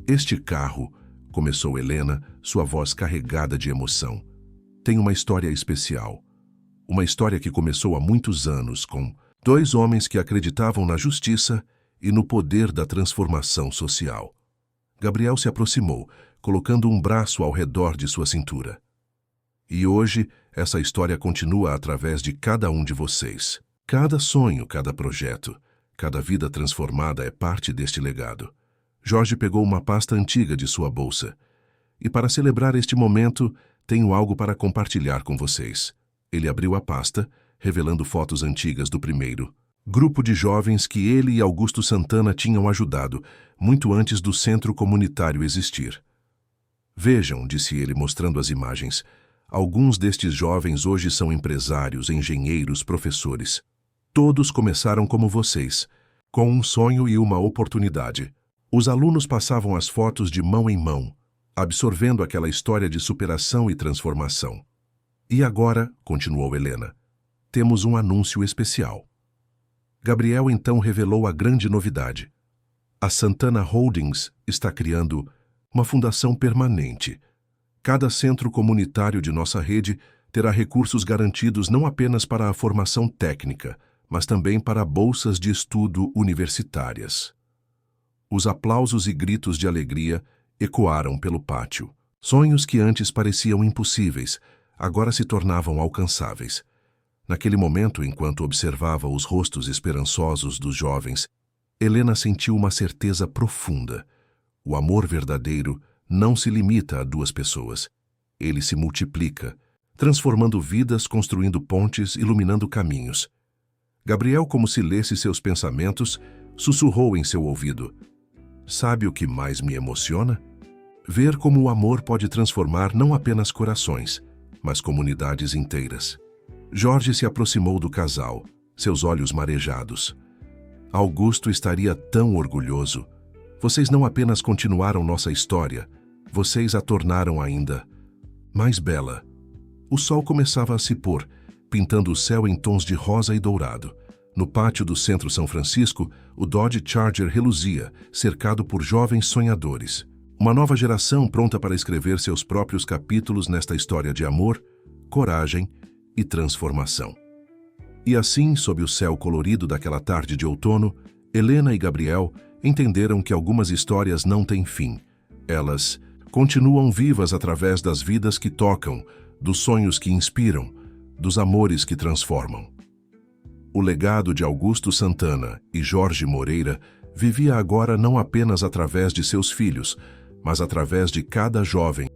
Este carro, começou Helena, sua voz carregada de emoção, tem uma história especial. Uma história que começou há muitos anos com dois homens que acreditavam na justiça e no poder da transformação social. Gabriel se aproximou, colocando um braço ao redor de sua cintura. E hoje, essa história continua através de cada um de vocês. Cada sonho, cada projeto, cada vida transformada é parte deste legado. Jorge pegou uma pasta antiga de sua bolsa. E para celebrar este momento, tenho algo para compartilhar com vocês. Ele abriu a pasta, revelando fotos antigas do primeiro grupo de jovens que ele e Augusto Santana tinham ajudado, muito antes do centro comunitário existir. Vejam, disse ele, mostrando as imagens. Alguns destes jovens hoje são empresários, engenheiros, professores. Todos começaram como vocês, com um sonho e uma oportunidade. Os alunos passavam as fotos de mão em mão, absorvendo aquela história de superação e transformação. E agora, continuou Helena, temos um anúncio especial. Gabriel então revelou a grande novidade. A Santana Holdings está criando uma fundação permanente. Cada centro comunitário de nossa rede terá recursos garantidos não apenas para a formação técnica, mas também para bolsas de estudo universitárias. Os aplausos e gritos de alegria ecoaram pelo pátio. Sonhos que antes pareciam impossíveis, agora se tornavam alcançáveis. Naquele momento, enquanto observava os rostos esperançosos dos jovens, Helena sentiu uma certeza profunda. O amor verdadeiro não se limita a duas pessoas. Ele se multiplica, transformando vidas, construindo pontes, iluminando caminhos. Gabriel, como se lesse seus pensamentos, sussurrou em seu ouvido: "Sabe o que mais me emociona? Ver como o amor pode transformar não apenas corações, mas comunidades inteiras." Jorge se aproximou do casal, seus olhos marejados. Augusto estaria tão orgulhoso. Vocês não apenas continuaram nossa história, vocês a tornaram ainda mais bela. O sol começava a se pôr, pintando o céu em tons de rosa e dourado. No pátio do Centro São Francisco, o Dodge Charger reluzia, cercado por jovens sonhadores. Uma nova geração pronta para escrever seus próprios capítulos nesta história de amor, coragem e transformação. E assim, sob o céu colorido daquela tarde de outono, Helena e Gabriel entenderam que algumas histórias não têm fim. Elas continuam vivas através das vidas que tocam, dos sonhos que inspiram, dos amores que transformam. O legado de Augusto Santana e Jorge Moreira vivia agora não apenas através de seus filhos, mas através de cada jovem